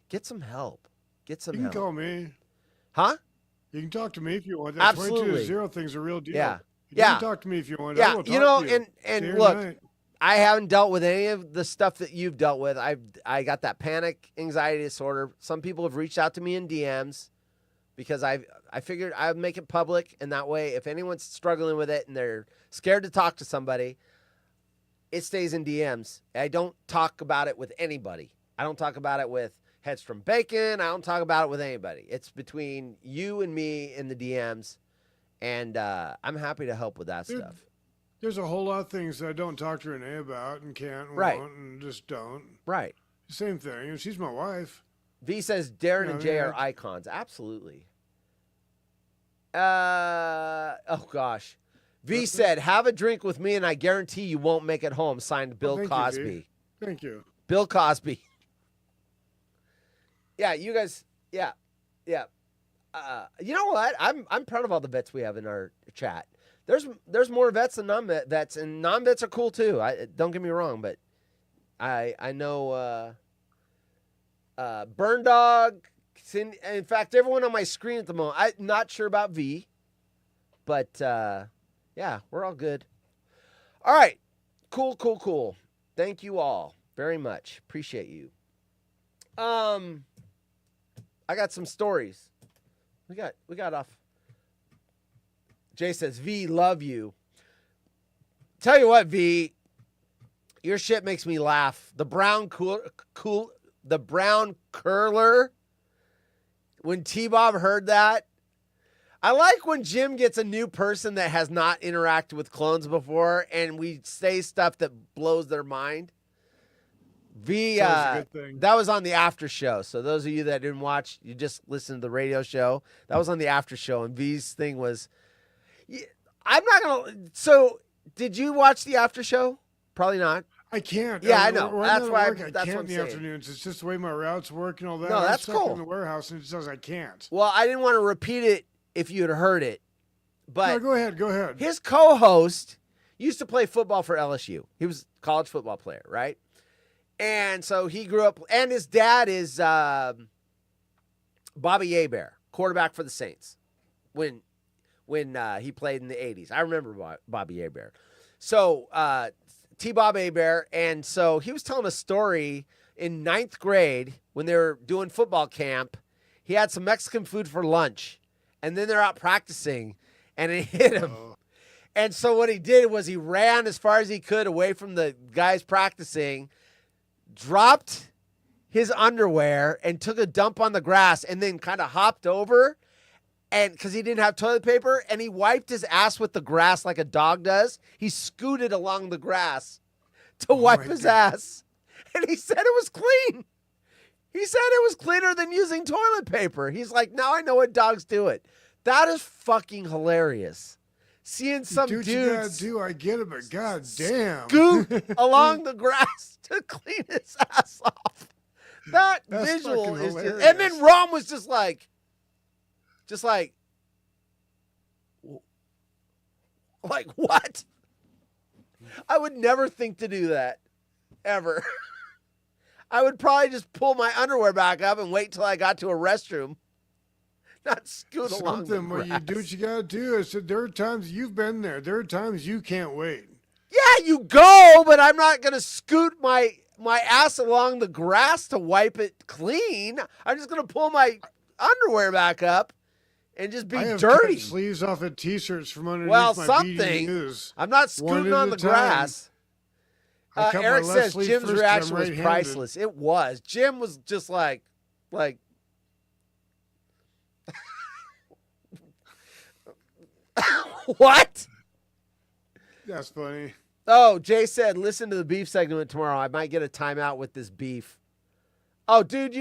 get some help. Get some You can help. call me. Huh? You can talk to me if you want. That 22 Absolutely. to 0 thing's a real deal. Yeah. You Yeah. can talk to me if you want. I Yeah. will talk to you. And Day or look, night. I haven't dealt with any of the stuff that you've dealt with. I got that panic anxiety disorder. Some people have reached out to me in DMs because I figured I would make it public, and that way if anyone's struggling with it and they're scared to talk to somebody, it stays in DMs. I don't talk about it with anybody. I don't talk about it with Headstrom Bacon. I don't talk about it with anybody. It's between you and me in the DMs, and I'm happy to help with that stuff. There's a whole lot of things that I don't talk to Renee about and can't and Right. won't and just don't. Right. Same thing. And she's my wife. V says Darren Yeah, and Jay yeah. are icons. Absolutely. Oh gosh. V said, "Have a drink with me, and I guarantee you won't make it home." Signed, Bill thank you, Cosby. V. Thank you. Bill Cosby. Yeah, you guys. Yeah. You know what? I'm proud of all the vets we have in our chat. There's more vets than non-vets, and non-vets are cool too. Don't get me wrong, but I know Burn Dog. In fact, everyone on my screen at the moment. I'm not sure about V, but yeah, we're all good. All right, cool. Thank you all very much. Appreciate you. I got some stories. We got off. Jay says, V, love you. Tell you what, V, your shit makes me laugh. The brown the brown curler. When T-Bob heard that, I like when Jim gets a new person that has not interacted with clones before, and we say stuff that blows their mind. V, a good thing. that was on the after show. So those of you that didn't watch, you just listened to the radio show. That was on the after show, and V's thing was, I'm not gonna. So did you watch the after show? Probably not. I can't. Yeah, I know. When That's I'm at why work, I that's can't what I'm in the saying. afternoons. It's just the way my routes work and all that. No, I'm that's stuck cool. in the warehouse, and it says I can't. Well, I didn't want to repeat it if you had heard it, but No, go ahead. his co-host used to play football for LSU. He was a college football player, right? And so he grew up, and his dad is Bobby Hebert, quarterback for the Saints, when he played in the 80s. I remember Bobby Hebert. So T-Bob Hebert, and so he was telling a story in 9th grade when they were doing football camp. He had some Mexican food for lunch, and then they're out practicing, and it hit him. And so what he did was he ran as far as he could away from the guys practicing, dropped his underwear and took a dump on the grass, and then kind of hopped over, and because he didn't have toilet paper, and he wiped his ass with the grass like a dog does. He scooted along the grass to wipe his ass, and he said it was clean. He said it was cleaner than using toilet paper. He's like, now I know what dogs do it. That is fucking hilarious. Seeing some Dude, dudes you gotta do. I get it, but god damn, scoot along the grass to clean his ass off. That's visual fucking is just, hilarious. and then Rom was just like, what? I would never think to do that, ever. I would probably just pull my underwear back up and wait till I got to a restroom, not scoot along the Something where you grass. do what you gotta do. I said there are times you've been there. There are times you can't wait. Yeah, you go, but I'm not gonna scoot my ass along the grass to wipe it clean. I'm just gonna pull my underwear back up and just be I have dirty. cut sleeves off of t-shirts from underneath Well, my something. BDUs. I'm not One scooting at on a the time. grass. I cut my Eric left says sleeve Jim's first 'cause reaction I'm was right-handed. priceless. It was. Jim was just like, What? That's funny. Oh, Jay said, listen to the beef segment tomorrow. I might get a timeout with this beef. Oh, dude,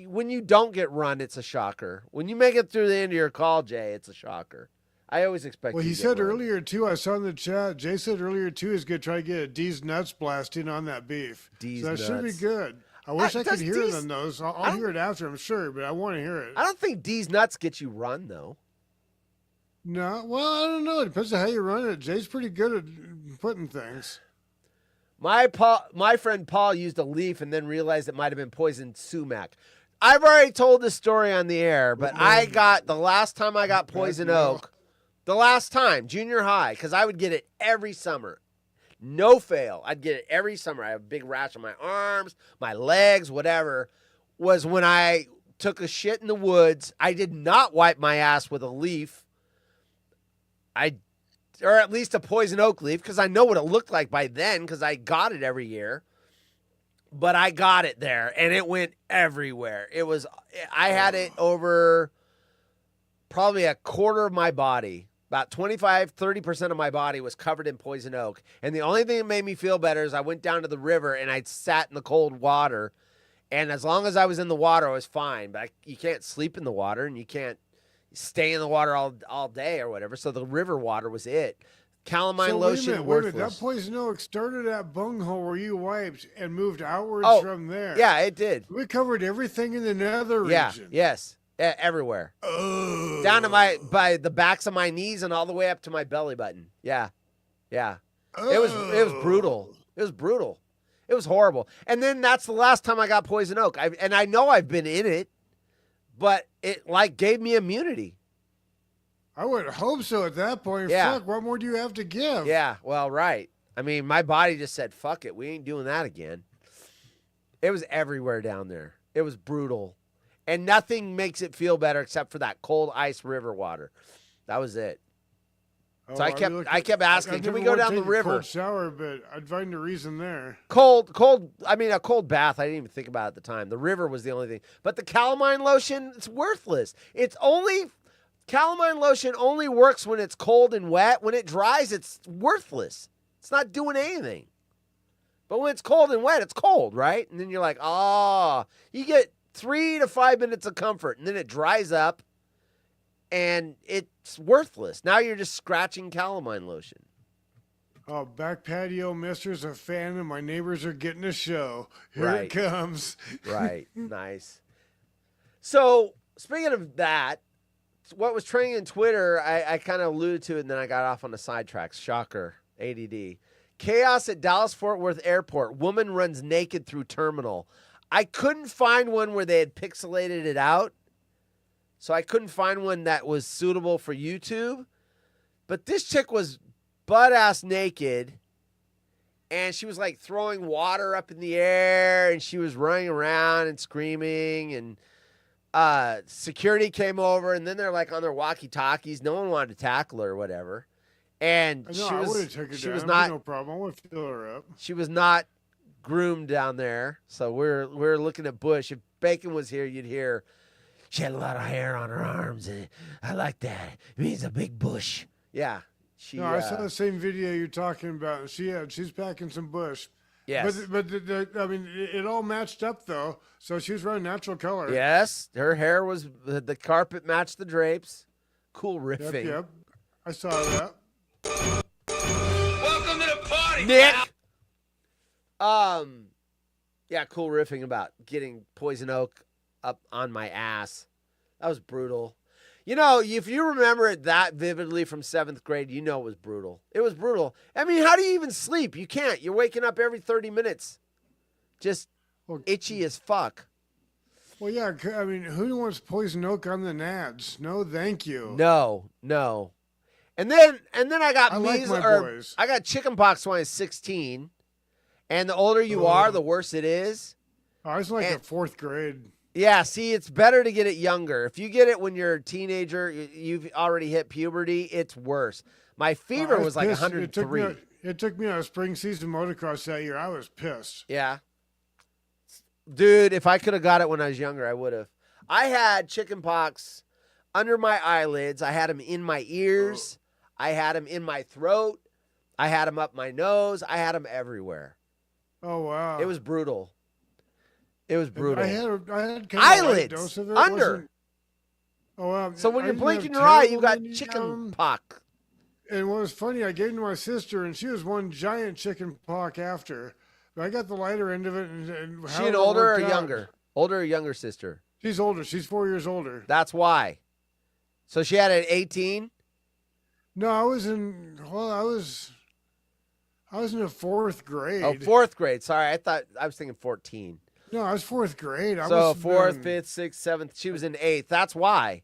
when you don't get run, it's a shocker. When you make it through the end of your call, Jay, it's a shocker. I always expect. Well, you he to get said run. earlier too. I saw in the chat. Jay said earlier too. He's gonna try to get a D's nuts blasting on that beef. D's so that should be nuts. good. I wish I could hear D's, it on those. I'll hear it after, I'm sure, but I want to hear it. I don't think D's nuts get you run though. No, well, I don't know. It depends on how you run it. Jay's pretty good at putting things. My friend Paul used a leaf and then realized it might have been poisoned sumac. I've already told this story on the air, but the last time I got poison oak, the last time, junior high, because I would get it every summer. No fail. I'd get it every summer. I have a big rash on my arms, my legs, whatever, was when I took a shit in the woods. I did not wipe my ass with a leaf. Or at least a poison oak leaf, because I know what it looked like by then, because I got it every year. But I got it there, and it went everywhere. I had it over probably a quarter of my body. About 25-30% of my body was covered in poison oak. And the only thing that made me feel better is I went down to the river, and I sat in the cold water. And as long as I was in the water, I was fine. But you can't sleep in the water, and you can't stay in the water all day or whatever. So the river water was it. Calamine lotion, worthless. That poison oak started at bunghole where you wiped and moved outwards from there. Yeah, it did. We covered everything in the nether region. Yes, everywhere. Oh. Down to by the backs of my knees and all the way up to my belly button. Yeah. Oh. It was brutal. It was brutal. It was horrible. And then that's the last time I got poison oak. And I know I've been in it, but it gave me immunity. I would hope so at that point. Yeah. Fuck, what more do you have to give? Yeah, well, right. I mean, my body just said, fuck it. We ain't doing that again. It was everywhere down there. It was brutal. And nothing makes it feel better except for that cold ice river water. That was it. So I kept asking, can we go down the river? Cold shower, but I'd find a reason there. Cold, I mean, a cold bath, I didn't even think about it at the time. The river was the only thing. But the calamine lotion, it's worthless. Calamine lotion only works when it's cold and wet. When it dries, it's worthless. It's not doing anything. But when it's cold and wet, it's cold, right? And then you're like, you get 3 to 5 minutes of comfort, and then it dries up, and it's worthless. Now you're just scratching calamine lotion. Oh, back patio mister's a fan, and my neighbors are getting a show. Here it comes. Right. Nice. So, speaking of that, what was trending in Twitter, I kind of alluded to it, and then I got off on the sidetracks. Shocker. ADD. Chaos at Dallas-Fort Worth Airport. Woman runs naked through terminal. I couldn't find one where they had pixelated it out, so I couldn't find one that was suitable for YouTube. But this chick was butt-ass naked, and she was, throwing water up in the air, and she was running around and screaming, and security came over, and then they're on their walkie-talkies. No one wanted to tackle her or whatever. And I would have taken her down. Not no problem. I would fill her up. She was not groomed down there. So we're looking at Bush. If Bacon was here, you'd hear she had a lot of hair on her arms, and I like that. It means a big bush. Yeah. I saw the same video you're talking about. She's packing some bush. Yes. But I mean, it all matched up, though. So she was running natural color. Yes. Her hair was, the carpet matched the drapes. Cool riffing. Yep. I saw that. Welcome to the party, Nick! Yeah, cool riffing about getting poison oak up on my ass. That was brutal. You know, if you remember it that vividly from 7th grade, you know it was brutal. It was brutal. I mean, how do you even sleep? You can't. You're waking up every 30 minutes. Just itchy as fuck. Well, yeah, I mean, who wants poison oak on the nads? No, thank you. No. And then I got boys. I got chicken pox when I was 16. And the older you are, the worse it is. I was in 4th grade. Yeah, see, it's better to get it younger. If you get it when you're a teenager, you've already hit puberty, it's worse. My fever was 103. It took me on a spring season motocross that year. I was pissed. Yeah. Dude, if I could have got it when I was younger, I would have. I had chicken pox under my eyelids. I had them in my ears. I had them in my throat. I had them up my nose. I had them everywhere. Oh, wow. It was brutal. It was brutal. I had kind of eyelids, a dose of it. under. Oh, wow. So when I you're didn't blinking have your eye, you terrible got many, chicken pox. And what was funny, I gave it to my sister, and she was one giant chicken pox after. But I got the lighter end of it. And She an older or younger? Older or younger sister? She's older. She's 4 years older. That's why. So she had it at 18? No, I was in the fourth grade. Oh, fourth grade. Sorry, I was thinking 14. No, I was fourth grade. So fourth, fifth, sixth, seventh. She was in eighth. That's why.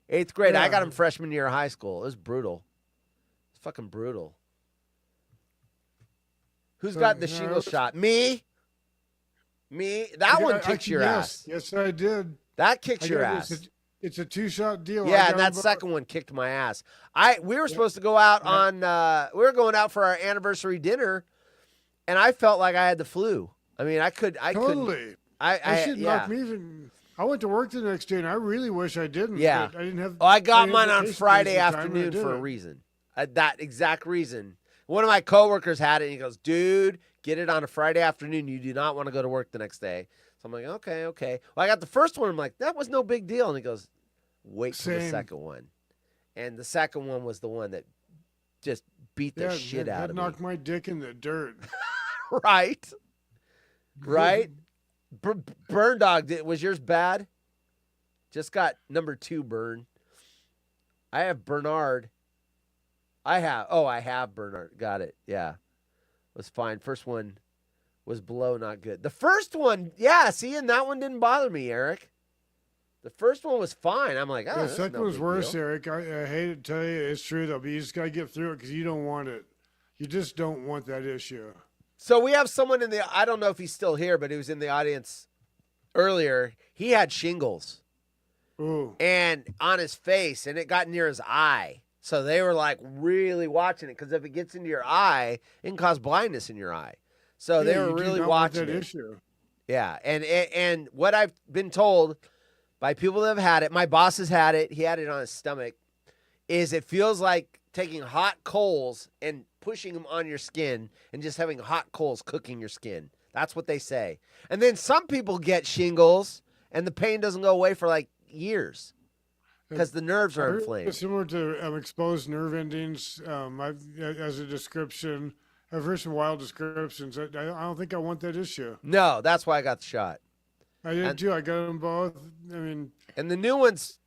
Eighth grade. I got him freshman year of high school. It was brutal. It's fucking brutal. Who's got the shingle shot? Me? That one kicks your ass. Yes, I did. That kicks your ass. It's a 2-shot deal. Yeah, and that second one kicked my ass. We were supposed to go out on we were going out for our anniversary dinner, and I felt like I had the flu. I mean, I couldn't. I should knock me even. I went to work the next day, and I really wish I didn't. Yeah. I didn't have. Oh, I got mine on Friday afternoon for a reason. That exact reason. One of my coworkers had it, and he goes, "Dude, get it on a Friday afternoon. You do not want to go to work the next day." So I'm like, okay. Well, I got the first one. I'm like, that was no big deal. And he goes, wait till the second one. And the second one was the one that just beat the shit out of me. Knocked my dick in the dirt. Right. Burn dog, was yours bad? Just got number 2 burn. I have Bernard. I have Bernard. Got it. Yeah. Was fine. First one was below, not good. The first one, and that one didn't bother me, Eric. The first one was fine. I'm like, the second one was worse, Eric. I hate to tell you, it's true though, but you just got to get through it because you don't want it. You just don't want that issue. So we have someone I don't know if he's still here, but he was in the audience earlier. He had shingles. Ooh. And on his face, and it got near his eye. So they were like really watching it because if it gets into your eye, it can cause blindness in your eye. So they were really watching that it. Issue. Yeah, and what I've been told by people that have had it, my boss has had it, he had it on his stomach, is it feels like taking hot coals and pushing them on your skin and just having hot coals cooking your skin. That's what they say. And then some people get shingles and the pain doesn't go away for like years because the nerves are inflamed. It's similar to exposed nerve endings. As a description, I've heard some wild descriptions. I don't think I want that issue. No, that's why I got the shot. I did too. I got them both. I mean, and the new one's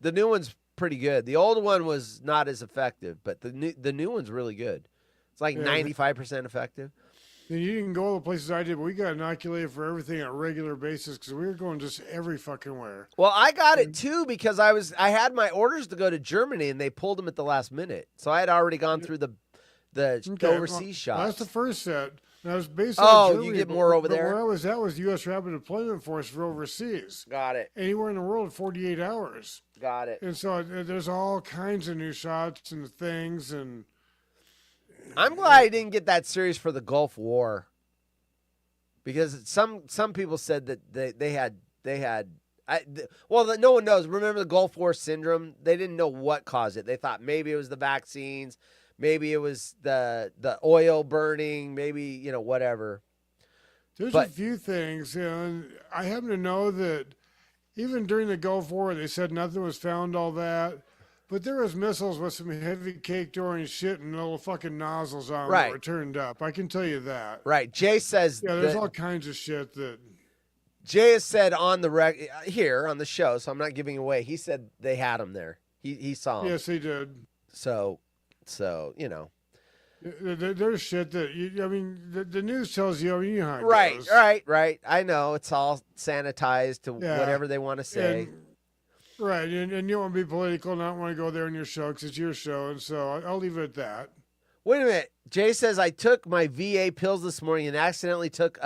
pretty good. The old one was not as effective, but the new one's really good. It's like 95% effective. And you didn't go all the places I did, but we got inoculated for everything on a regular basis because we were going just every fucking where. Well, I got it too because I had my orders to go to Germany and they pulled them at the last minute. So I had already gone through the overseas shots. That's the first set. And I was based on Germany, you get more over there? Where I was at was U.S. Rapid Deployment Force for overseas. Got it. Anywhere in the world, 48 hours. Got it. And so there's all kinds of new shots and things. And I'm glad I didn't get that serious for the Gulf War because some people said that they had no one knows. Remember the Gulf War syndrome? They didn't know what caused it. They thought maybe it was the vaccines. Maybe it was the oil burning, maybe, whatever. There's a few things, and I happen to know that even during the Gulf War, they said nothing was found, all that. But there was missiles with some heavy caked orange shit and little fucking nozzles on them that were turned up. I can tell you that. Right. Jay says there's all kinds of shit that... Jay has said on the here on the show, so I'm not giving away. He said they had them there. He saw them. Yes, he did. So, There's shit that the news tells you. You know how it goes. Right. I know it's all sanitized to whatever they want to say. And you don't want to be political and not want to go there in your show because it's your show, and so I'll leave it at that. Wait a minute. Jay says I took my VA pills this morning and accidentally took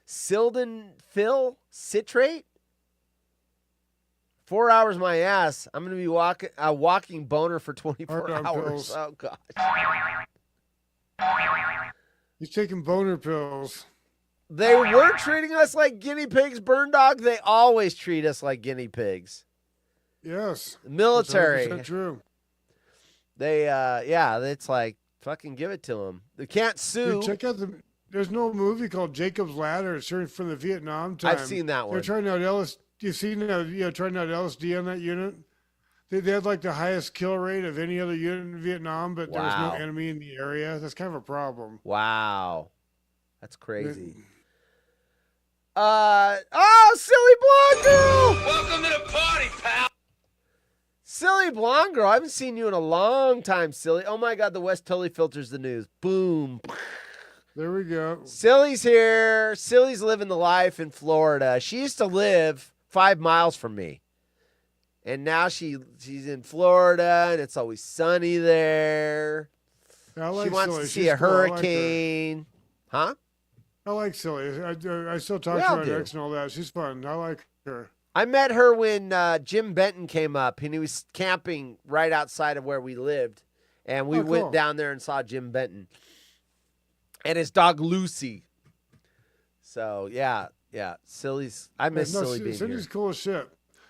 sildenafil citrate. 4 hours my ass. I'm going to be a walking boner for 24 hours. Pills. Oh, gosh. He's taking boner pills. They were treating us like guinea pigs, Burn Dog. They always treat us like guinea pigs. Yes. Military. That's true. it's like fucking give it to them. They can't sue. Dude, check out there's no movie called Jacob's Ladder. It's from the Vietnam time. I've seen that one. They're trying out LSD. You've seen trying out LSD on that unit. They had like the highest kill rate of any other unit in Vietnam, but there was no enemy in the area. That's kind of a problem. Wow, that's crazy. Silly blonde girl! Welcome to the party, pal. Silly blonde girl, I haven't seen you in a long time, Silly. Oh my God, the West totally filters the news. Boom. There we go. Silly's here. Silly's living the life in Florida. She used to live 5 miles from me. And now she's in Florida, and it's always sunny there. I like she wants Silly. to see She's a cool. hurricane. Huh? I like Silly. I still talk to her on X and all that. She's fun. I like her. I met her when Jim Benton came up, and he was camping right outside of where we lived. And we went down there and saw Jim Benton and his dog Lucy. So, yeah. Silly's. I miss Silly being Cindy's here. cool as shit.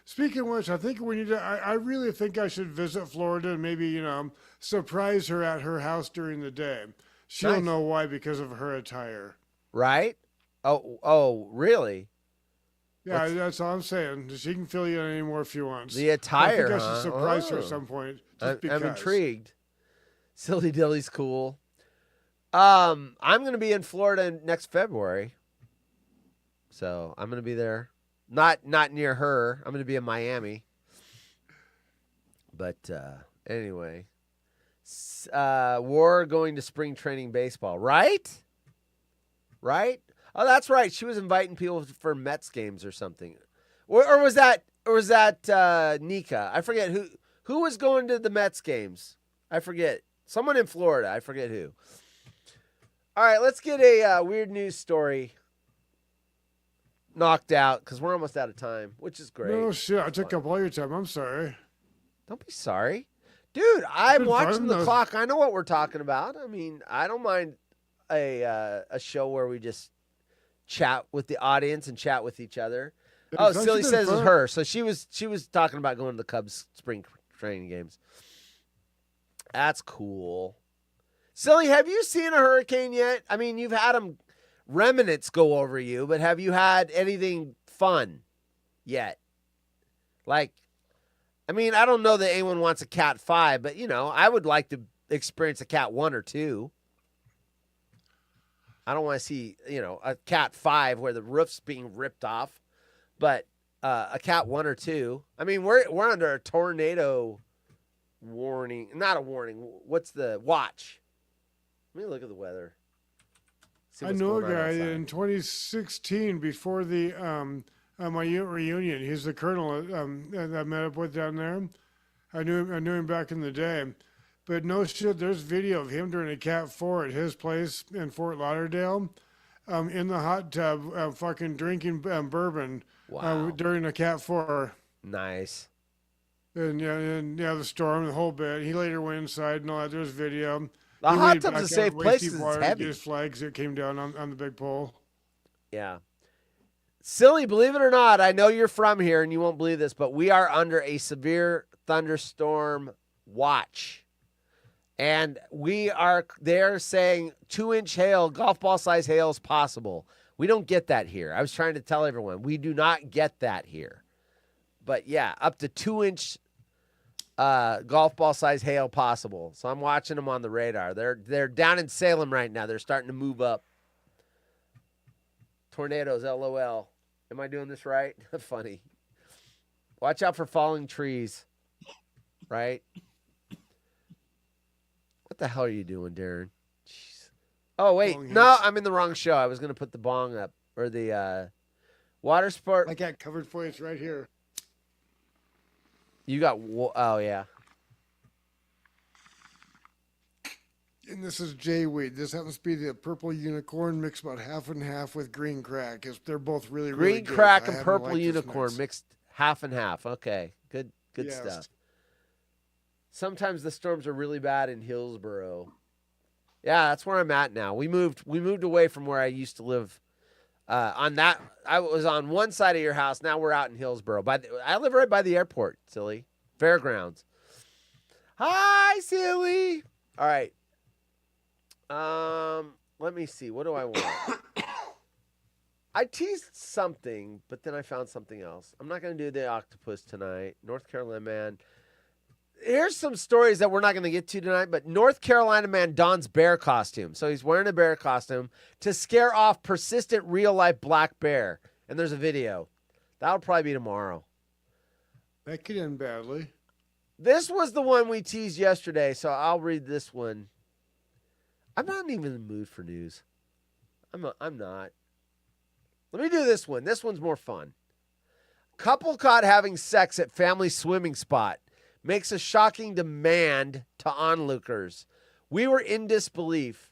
Speaking of which, I think we need to. I really think I should visit Florida and maybe surprise her at her house during the day. She'll know why because of her attire. Right? Oh, really? Yeah, that's all I'm saying. She can fill you in anymore if she wants. The attire, I think I should surprise her at some point. I'm intrigued. Silly Dilly's cool. I'm going to be in Florida next February, so I'm going to be there. Not near her. I'm going to be in Miami. But anyway, War going to spring training baseball, right? Right? Oh, that's right. She was inviting people for Mets games or something, or was that Nika? I forget who was going to the Mets games. I forget. Someone in Florida. I forget who. All right, let's get a weird news story knocked out because we're almost out of time, which is great. No shit, I took up all your time. I'm sorry. Don't be sorry, dude. I'm watching the clock. I know what we're talking about. I mean, I don't mind a show where we just chat with the audience and chat with each other. Oh, Silly says it's her. So she was talking about going to the Cubs spring training games. That's cool. Silly, have you seen a hurricane yet? I mean, you've had them remnants go over you, but have you had anything fun yet? Like, I mean, I don't know that anyone wants a Cat 5, but, I would like to experience a Cat 1 or 2. I don't want to see, a Cat 5 where the roof's being ripped off, but a Cat 1 or 2. I mean, we're under a tornado warning. Not a warning. What's the watch? Let me look at the weather. I know a guy in 2016 before the my reunion. He's the colonel that I met up with down there. I knew him back in the day. But no shit, there's video of him during a Cat 4 at his place in Fort Lauderdale, in the hot tub, fucking drinking bourbon during a Cat 4. Nice. And the storm, the whole bit. He later went inside and all that. There's video. The hot tub's a safe place. It's heavy. His flags that came down on the big pole. Yeah. Silly, believe it or not, I know you're from here and you won't believe this, but we are under a severe thunderstorm watch. And they're saying 2-inch hail, golf ball size hail is possible. We don't get that here. I was trying to tell everyone, we do not get that here. But yeah, up to 2-inch golf ball size hail possible. So I'm watching them on the radar. They're down in Salem right now. They're starting to move up. Tornadoes, LOL. Am I doing this right? Funny. Watch out for falling trees. Right? What the hell are you doing, Darren? Jeez. Oh, wait. No, I'm in the wrong show. I was going to put the bong up. Or the water sport. I got covered for you. It's right here. You got... Oh, yeah. And this is jayweed. This happens to be the purple unicorn mixed about half and half with green crack. They're both really good. Green crack and purple unicorn mixed half and half. Okay. Good stuff. Sometimes the storms are really bad in Hillsboro. Yeah, that's where I'm at now. We moved away from where I used to live. I was on one side of your house. Now we're out in Hillsboro. I live right by the airport, silly. Fairgrounds. Hi, silly. All right. Let me see. What do I want? I teased something, but then I found something else. I'm not going to do the octopus tonight. North Carolina man. Here's some stories that we're not going to get to tonight, but North Carolina man dons bear costume. So he's wearing a bear costume to scare off persistent real-life black bear. And there's a video. That'll probably be tomorrow. That could end badly. This was the one we teased yesterday, so I'll read this one. I'm not even in the mood for news. I'm not. Let me do this one. This one's more fun. Couple caught having sex at family swimming spot makes a shocking demand to onlookers. We were in disbelief.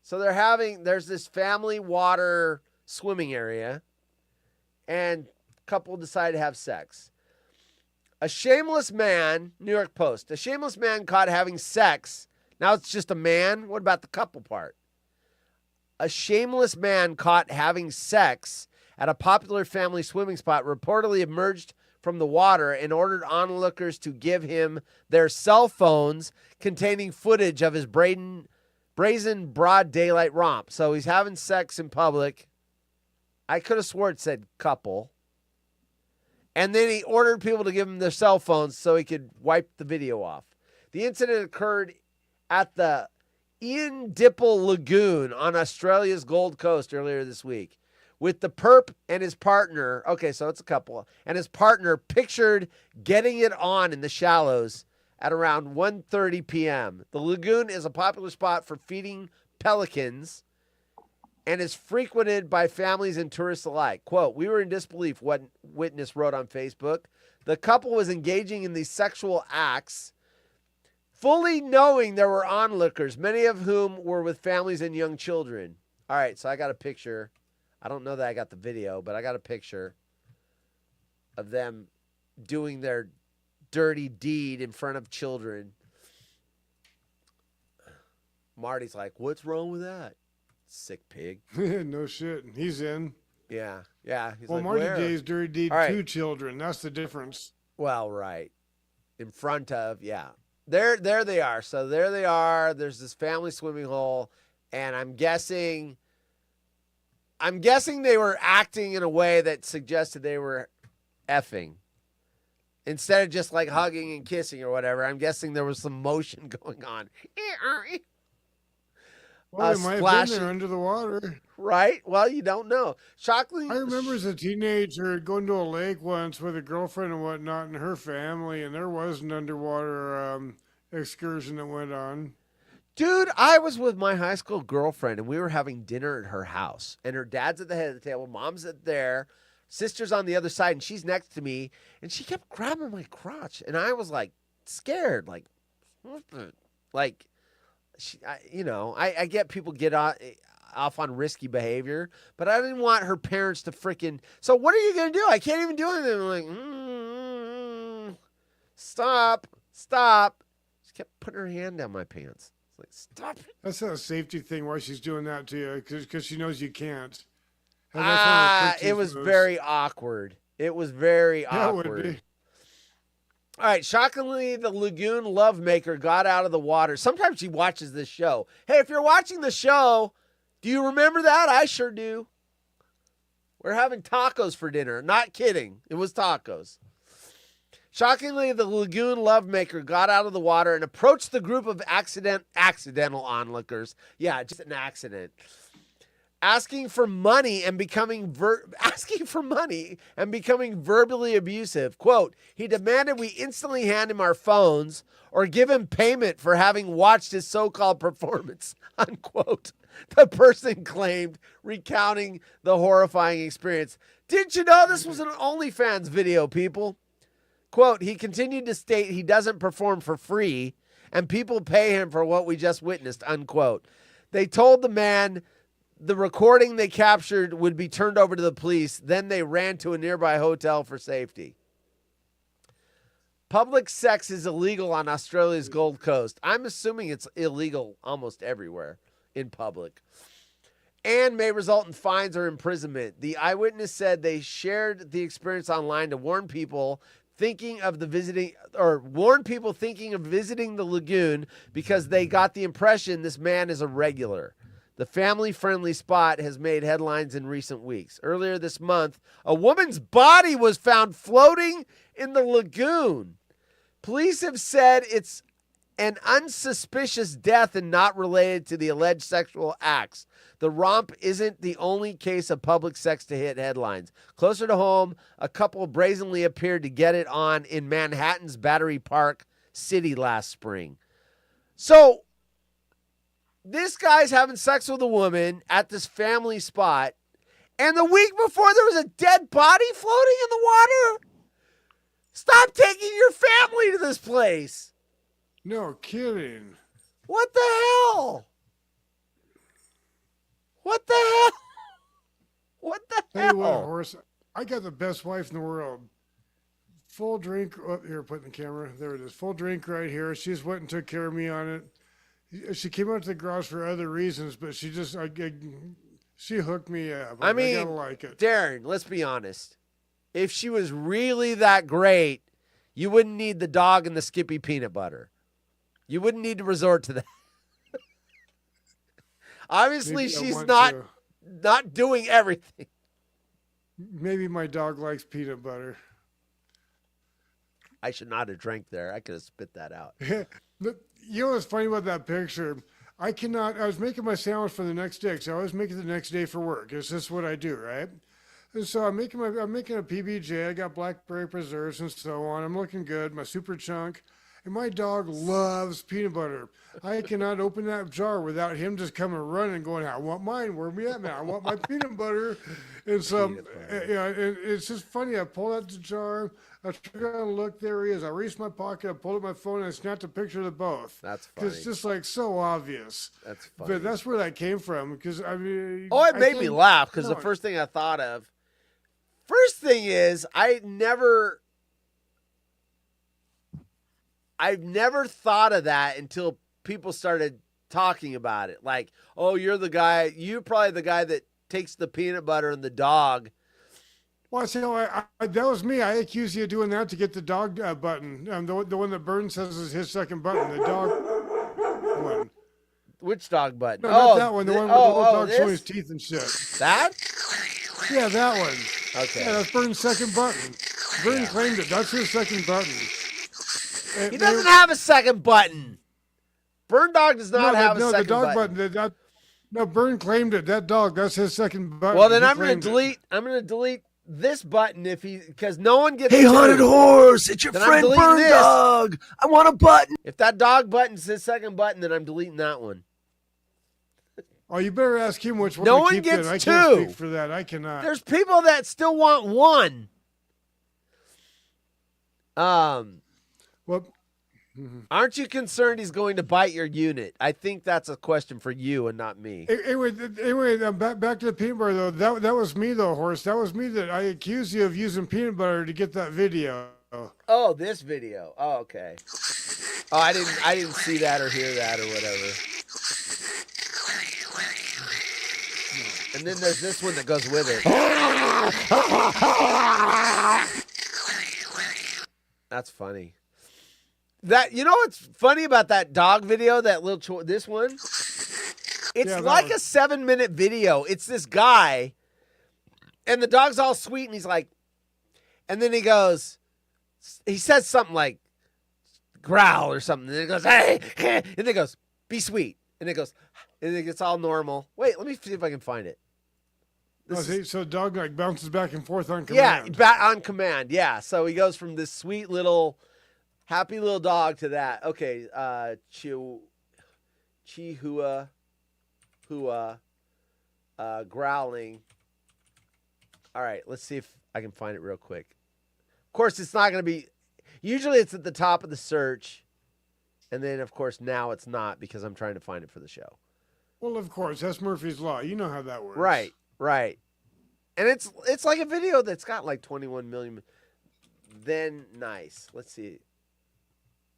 So there's this family water swimming area, and couple decided to have sex. A shameless man, New York Post, a shameless man caught having sex. Now it's just a man. What about the couple part? A shameless man caught having sex at a popular family swimming spot reportedly emerged from the water and ordered onlookers to give him their cell phones containing footage of his brazen broad daylight romp. So he's having sex in public. I could have swore it said couple. And then he ordered people to give him their cell phones so he could wipe the video off. The incident occurred at the Ian Dipple Lagoon on Australia's Gold Coast earlier this week, with the perp and his partner, okay, so it's a couple, and his partner pictured getting it on in the shallows at around 1:30 p.m. The lagoon is a popular spot for feeding pelicans and is frequented by families and tourists alike. Quote, we were in disbelief, one witness wrote on Facebook. The couple was engaging in these sexual acts, fully knowing there were onlookers, many of whom were with families and young children. All right, so I got a picture. I don't know that I got the video, but I got a picture of them doing their dirty deed in front of children. Marty's like, what's wrong with that? Sick pig. No shit. He's in. Yeah. He's well, like, Marty where? Day's dirty deed All right. to children. That's the difference. Well, right. In front of, yeah. There they are. So there they are. There's this family swimming hole, and I'm guessing they were acting in a way that suggested they were effing. Instead of just like hugging and kissing or whatever, I'm guessing there was some motion going on. Well, they might have been there under the water. Right? Well, you don't know. Shockingly, I remember as a teenager going to a lake once with a girlfriend and whatnot and her family, and there was an underwater excursion that went on. Dude, I was with my high school girlfriend, and we were having dinner at her house. And her dad's at the head of the table, mom's at there, sister's on the other side, and she's next to me. And she kept grabbing my crotch, and I was like scared, like, I get people get off on risky behavior, but I didn't want her parents to freaking. So what are you gonna do? I can't even do anything. I'm like, stop. She kept putting her hand down my pants. It's like, stop. That's a safety thing. Why she's doing that to you? Because she knows you can't. It was very awkward. It was very awkward. It would be. All right, shockingly, the Lagoon Lovemaker got out of the water. Sometimes she watches this show. Hey, if you're watching the show, do you remember that? I sure do. We're having tacos for dinner. Not kidding. It was tacos. Shockingly, the Lagoon Lovemaker got out of the water and approached the group of accidental onlookers. Yeah, just an accident. Asking for money and becoming verbally abusive. Quote, he demanded we instantly hand him our phones or give him payment for having watched his so-called performance, unquote. The person claimed, recounting the horrifying experience. Didn't you know this was an OnlyFans video, people? Quote, he continued to state he doesn't perform for free and people pay him for what we just witnessed, unquote. They told the man the recording they captured would be turned over to the police. Then they ran to a nearby hotel for safety. Public sex is illegal on Australia's Gold Coast. I'm assuming it's illegal almost everywhere in public, and may result in fines or imprisonment. The eyewitness said they shared the experience online to warn people thinking of the visiting or warn people thinking of visiting the lagoon because they got the impression this man is a regular. The family-friendly spot has made headlines in recent weeks. Earlier this month, a woman's body was found floating in the lagoon. Police have said it's an unsuspicious death and not related to the alleged sexual acts. The romp isn't the only case of public sex to hit headlines. Closer to home, a couple brazenly appeared to get it on in Manhattan's Battery Park City last spring. So, this guy's having sex with a woman at this family spot, and the week before there was a dead body floating in the water? Stop taking your family to this place. No kidding. What the hell? What the hell? What the Tell hell? you what, Horace, I got the best wife in the world. Full drink. Oh, here, put in the camera. There it is. Full drink right here. She just went and took care of me on it. She came out to the garage for other reasons, but she just, she hooked me up. I mean, I gotta like it. Darren, let's be honest. If she was really that great, you wouldn't need the dog and the Skippy peanut butter. You wouldn't need to resort to that. Obviously, she's not doing everything. Maybe my dog likes peanut butter. I should not have drank there. I could have spit that out. You know what's funny about that picture? I was making my sandwich for the next day, because I always make it the next day for work. It's just what I do, right? And so I'm making a PBJ. I got blackberry preserves and so on. I'm looking good, my super chunk. And my dog loves peanut butter. I cannot open that jar without him just coming running, going, I want mine. Where we at, man? I want my peanut butter. And so, it's just funny. I pulled out the jar. I took out and looked. There he is. I reached my pocket. I pulled up my phone, and I snapped a picture of the both. That's funny. It's just like so obvious. That's funny. But that's where that came from. Because I mean, it made me laugh because the first thing I thought of. First thing is, I've never thought of that until people started talking about it. Like, oh, you're probably the guy that takes the peanut butter and the dog. Well, that was me. I accuse you of doing that to get the dog button. The one that Burton says is his second button. The dog one. Which dog button? No, not that one. The one with the little dog showing his teeth and shit. That? Yeah, that one. Okay. Yeah, that's Burton's second button. Burton claimed it. That's his second button. He doesn't have a second button. Burn Dog does not have a second the dog button. No, Burn claimed it. That dog, that's his second button. Well, then I'm going to delete this button because no one gets. Hey, Haunted Horse, it's your friend Burn Dog. I want a button. If that dog button's his second button, then I'm deleting that one. Oh, you better ask him which one. No one gets I two. Can't speak for that. I cannot. There's people that still want one. Well. Aren't you concerned he's going to bite your unit? I think that's a question for you and not me. Anyway, back to the peanut butter, though. That was me, though, Horace. That was me that I accused you of using peanut butter to get that video. Oh, this video. Oh, okay. Oh, I didn't see that or hear that or whatever. And then there's this one that goes with it. That's funny. You know what's funny about that dog video, this one? It's like a 7-minute video. It's this guy, and the dog's all sweet, and he's like, and then he says something like, growl or something, and then he goes, hey, and then he goes, be sweet, and it goes, and it gets all normal. Wait, let me see if I can find it. So the dog like bounces back and forth on command. Yeah, on command, yeah. So he goes from this sweet little... happy little dog to that. Okay, Chihua, growling. All right, let's see if I can find it real quick. Of course, it's not going to be... Usually it's at the top of the search. And then, of course, now it's not because I'm trying to find it for the show. Well, of course, that's Murphy's Law. You know how that works. Right. And it's like a video that's got like 21 million. Then, nice. Let's see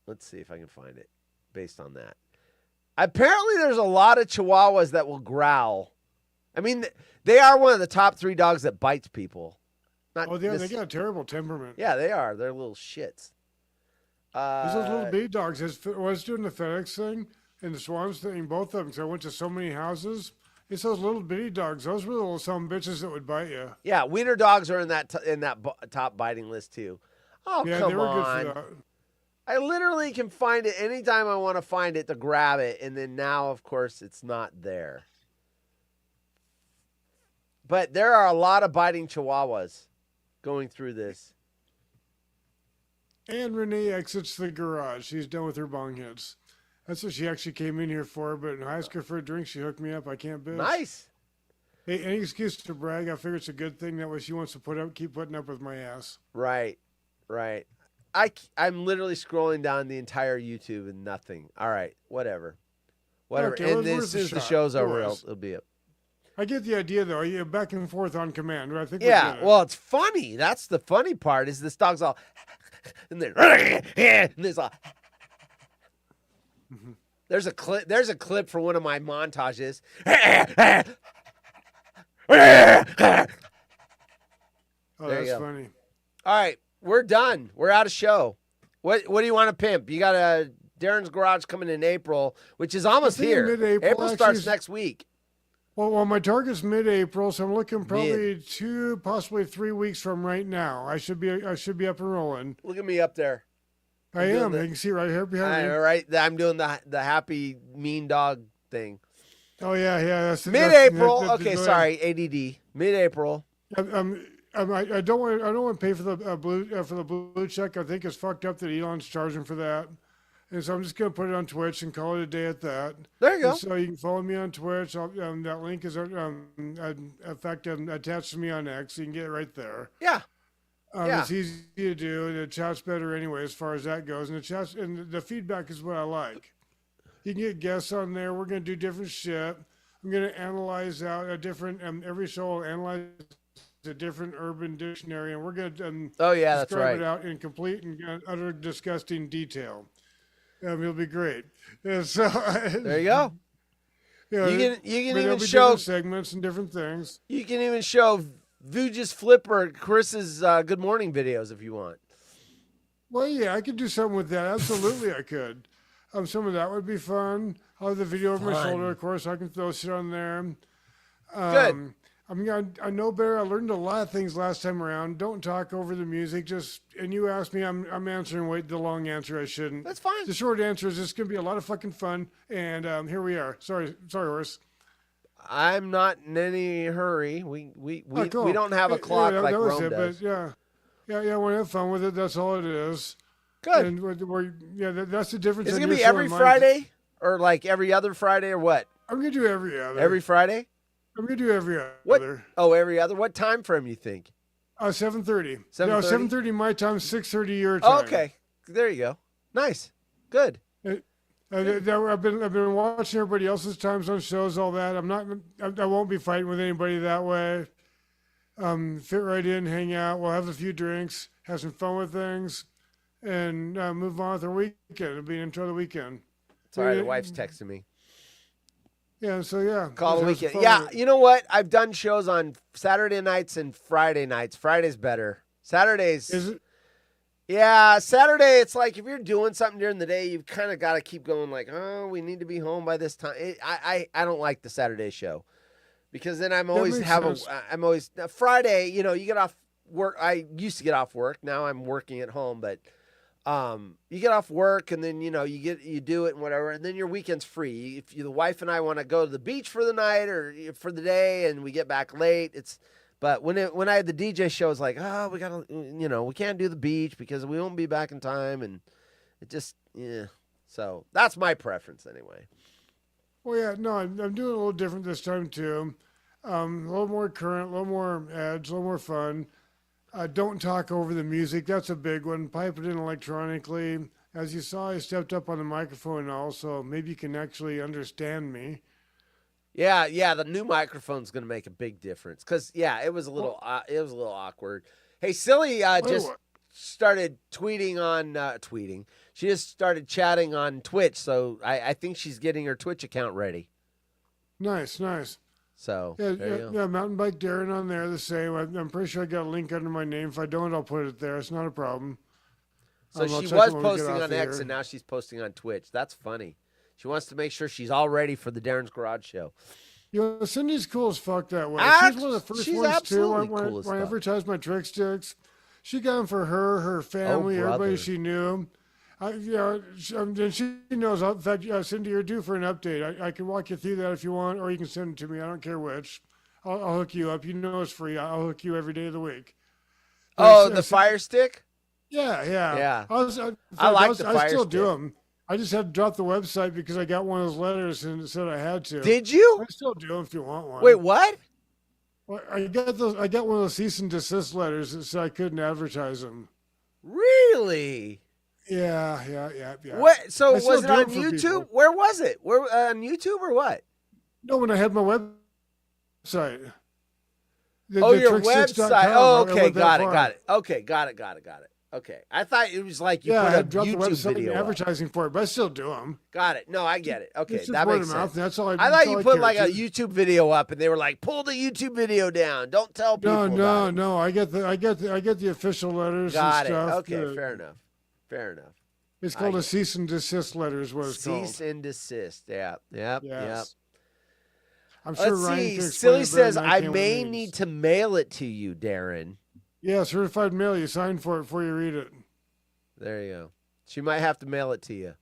if I can find it based on that. Apparently, there's a lot of Chihuahuas that will growl. I mean, they are one of the top 3 dogs that bites people. Not they got a terrible temperament. Yeah, they are. They're little shits. There's those little baby dogs. I was doing the FedEx thing and the Swans thing, both of them. So I went to so many houses. It's those little bitty dogs. Those were the little some bitches that would bite you. Yeah, wiener dogs are in that top biting list too. Oh, yeah, come they were on. good for that. I literally can find it anytime I want to find it to grab it, and then now, of course, it's not there. But there are a lot of biting chihuahuas going through this. And Renee exits the garage. She's done with her bong hits. That's what she actually came in here for. But when I asked her for a drink, she hooked me up. I can't bitch. Nice. Hey, any excuse to brag, I figure it's a good thing. That way she wants to keep putting up with my ass. Right. I'm literally scrolling down the entire YouTube and nothing. All right, whatever. Okay, and as soon as the show's over, it'll be up. I get the idea, though. You're back and forth on command. I think. Yeah, well, it's funny. That's the funny part. Is this dog's all, and then and there's all. There's a clip. There's a clip for one of my montages. Oh, There you that's go. funny. All right, we're done. We're out of show. What do you want to pimp? You got a Darren's Garage coming in April, which is almost here. Mid-April, April starts next week. Well, my target's mid-April, so I'm looking probably 2, possibly 3 weeks from right now. I should be up and rolling. Look at me up there. I am. You can see right here behind me. All right, I'm doing the happy mean dog thing. Oh yeah. That's Mid-April. Okay, sorry, ADD. Mid-April. I don't want to pay for the blue check. I think it's fucked up that Elon's charging for that, and so I'm just gonna put it on Twitch and call it a day at that. There you go. And so you can follow me on Twitch. That link is attached to me on X. So you can get it right there. Yeah. It's easy to do. The chat's better anyway, as far as that goes. And the feedback is what I like. You can get guests on there. We're gonna do different shit. I'm gonna analyze out a different. Every show will analyze a different urban dictionary, and we're going to that's right. it out in complete and utter disgusting detail. It'll be great. So there you go. You can even show segments and different things. You can even show Vuja's Flipper, Chris's Good Morning videos if you want. Well, yeah, I could do something with that. Absolutely, I could. Some of that would be fun. I'll have the video over my shoulder, of course. I can throw shit on there. Good. I know better. I learned a lot of things last time around. Don't talk over the music. And you asked me, I'm answering the long answer. I shouldn't. That's fine. The short answer is it's going to be a lot of fucking fun. And here we are. Sorry, Horace. I'm not in any hurry. We cool. don't have a clock like that was Rome it, does. But yeah, we'll have fun with it. That's all it is. Good. And that's the difference. Is it going to be every Friday or like every other Friday or what? I'm going to do every other. Every Friday? I'm going to do every other. What? Oh, every other? What time frame you think? 7:30. 7:30? No, 7:30 my time, 6:30 your time. Oh, okay. There you go. Nice. Good. I've been watching everybody else's times on shows, all that. I won't be fighting with anybody that way. Fit right in, hang out. We'll have a few drinks, have some fun with things, and move on with the weekend. It'll be an intro of the weekend. Sorry, the wife's texting me. Yeah, so yeah. Call the weekend. Yeah, you know what? I've done shows on Saturday nights and Friday nights. Friday's better. Saturdays. Is it? Yeah, Saturday, it's like if you're doing something during the day, you've kind of got to keep going like, oh, we need to be home by this time. I don't like the Saturday show because then I'm always Friday, you get off work. I used to get off work. Now I'm working at home, but you get off work and then, you do it and whatever. And then your weekend's free. If the wife and I want to go to the beach for the night or for the day and we get back late, but when I had the DJ show, it's like, oh, we gotta, we can't do the beach because we won't be back in time, and it just, yeah. So that's my preference anyway. Well, yeah, no, I'm doing a little different this time too. A little more current, a little more edge, a little more fun. Don't talk over the music. That's a big one. Pipe it in electronically. As you saw, I stepped up on the microphone also. Maybe you can actually understand me. Yeah, the new microphone's going to make a big difference because it was a little awkward. Hey, Silly just started tweeting on tweeting. She just started chatting on Twitch, so I think she's getting her Twitch account ready. Nice. So yeah, Mountain Bike Darren on there, the same. I'm pretty sure I got a link under my name. If I don't, I'll put it there. It's not a problem. So she was posting on X, and now she's posting on Twitch. That's funny. She wants to make sure she's all ready for the Darren's Garage show. Cindy's cool as fuck that way. She's one of the first ones, too, when I advertised my trick sticks. She got them for her family, everybody she knew. And she knows. In fact, Cindy, you're due for an update. I can walk you through that if you want, or you can send it to me. I don't care which. I'll hook you up. You know it's free. I'll hook you every day of the week. The Fire Stick? Yeah. I like the Fire Stick. I still do them. I just had to drop the website because I got one of those letters and it said I had to. Did you? I still do them if you want one. Wait, what? Well, I got one of those cease and desist letters that said I couldn't advertise them. Really? Yeah. What? So was it on YouTube? Where was it? Where on YouTube or what? No, when I had my website. Your website. Oh, okay, got it. Okay, got it. Okay, I thought it was like you put a YouTube video advertising for it, but I still do them. Got it. No, I get it. Okay, that makes sense. That's all I thought you put like a YouTube video up, and they were like, "Pull the YouTube video down. Don't tell people." No. I get the official letters. Got and it. stuff. Okay, fair enough. It's called a cease and desist letter. Is what it's called. Cease and desist. Yep. I'm sure Let's Ryan see. can explain Silly it better says, than I can may with need names. to mail it to you, Darren. Yeah, certified mail. You sign for it before you read it. There you go. She might have to mail it to you.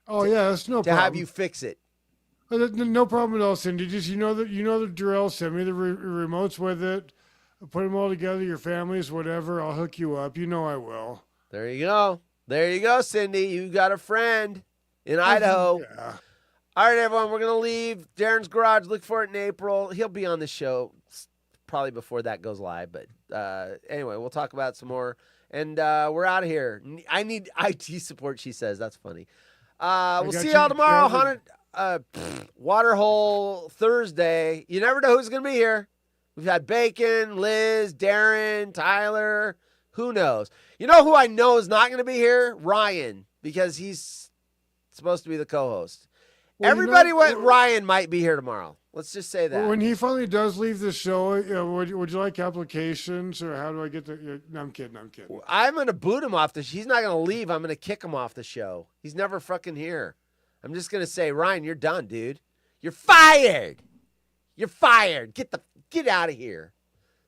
Oh yeah, that's no to problem. have you fix it. No problem at all, Cindy. Just you know the drill. Send me the remotes with it. Put them all together. Your families, whatever. I'll hook you up. You know I will. There you go, Cindy. You got a friend in Idaho. Yeah. All right, everyone. We're gonna leave Darren's Garage. Look for it in April. He'll be on the show probably before that goes live. But anyway, we'll talk about it some more. And we're out of here. I need IT support, she says. That's funny. We'll see y'all tomorrow. Waterhole Thursday. You never know who's going to be here. We've had Bacon, Liz, Darren, Tyler. Who knows? You know who I know is not going to be here? Ryan, because he's supposed to be the co-host. Well, Ryan might be here tomorrow. Let's just say that. When he finally does leave the show, would you like applications or how do I get the? No, I'm kidding. I'm going to boot him off he's not going to leave. I'm going to kick him off the show. He's never fucking here. I'm just going to say, Ryan, you're done, dude. You're fired. You're fired. Get out of here.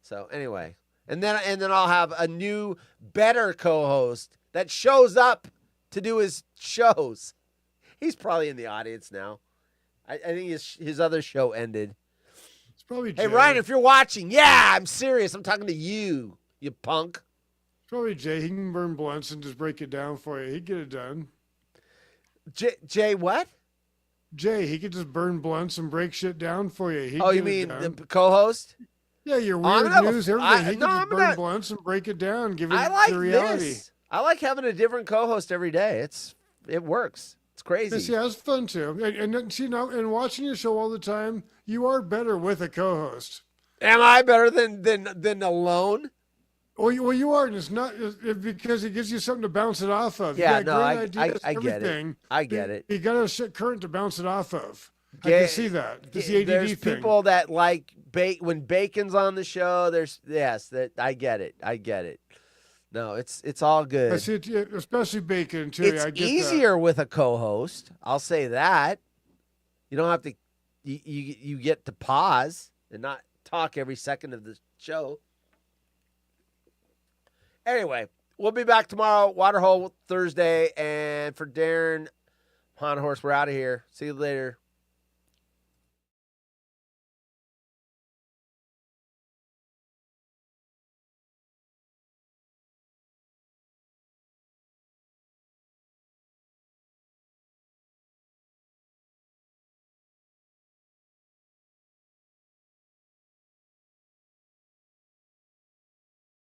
So anyway, and then I'll have a new, better co-host that shows up to do his shows. He's probably in the audience now. I think his other show ended. It's probably Jay. Hey, Ryan, if you're watching, yeah, I'm serious. I'm talking to you, you punk. It's probably Jay. He can burn blunts and just break it down for you. He'd get it done. Jay what? Jay, he could just burn blunts and break shit down for you. You mean the co-host? Yeah, your weird news, everything. He could just burn blunts and break it down, give it the reality. I like having a different co-host every day. It works. It's crazy. Yeah, it's fun too. And see now, and watching your show all the time, you are better with a co-host. Am I better than alone? Well, you are, and it's not because it gives you something to bounce it off of. Yeah, I get it. I get it. You got a shit current to bounce it off of. I can see that. It's the ADD there's thing. People that like when Bacon's on the show. I get it. No, it's all good. I see it, especially Bacon too. It's easier with a co-host. I'll say that. You don't have to. You get to pause and not talk every second of the show. Anyway, we'll be back tomorrow. Waterhole Thursday, and for Darren Horse, we're out of here. See you later.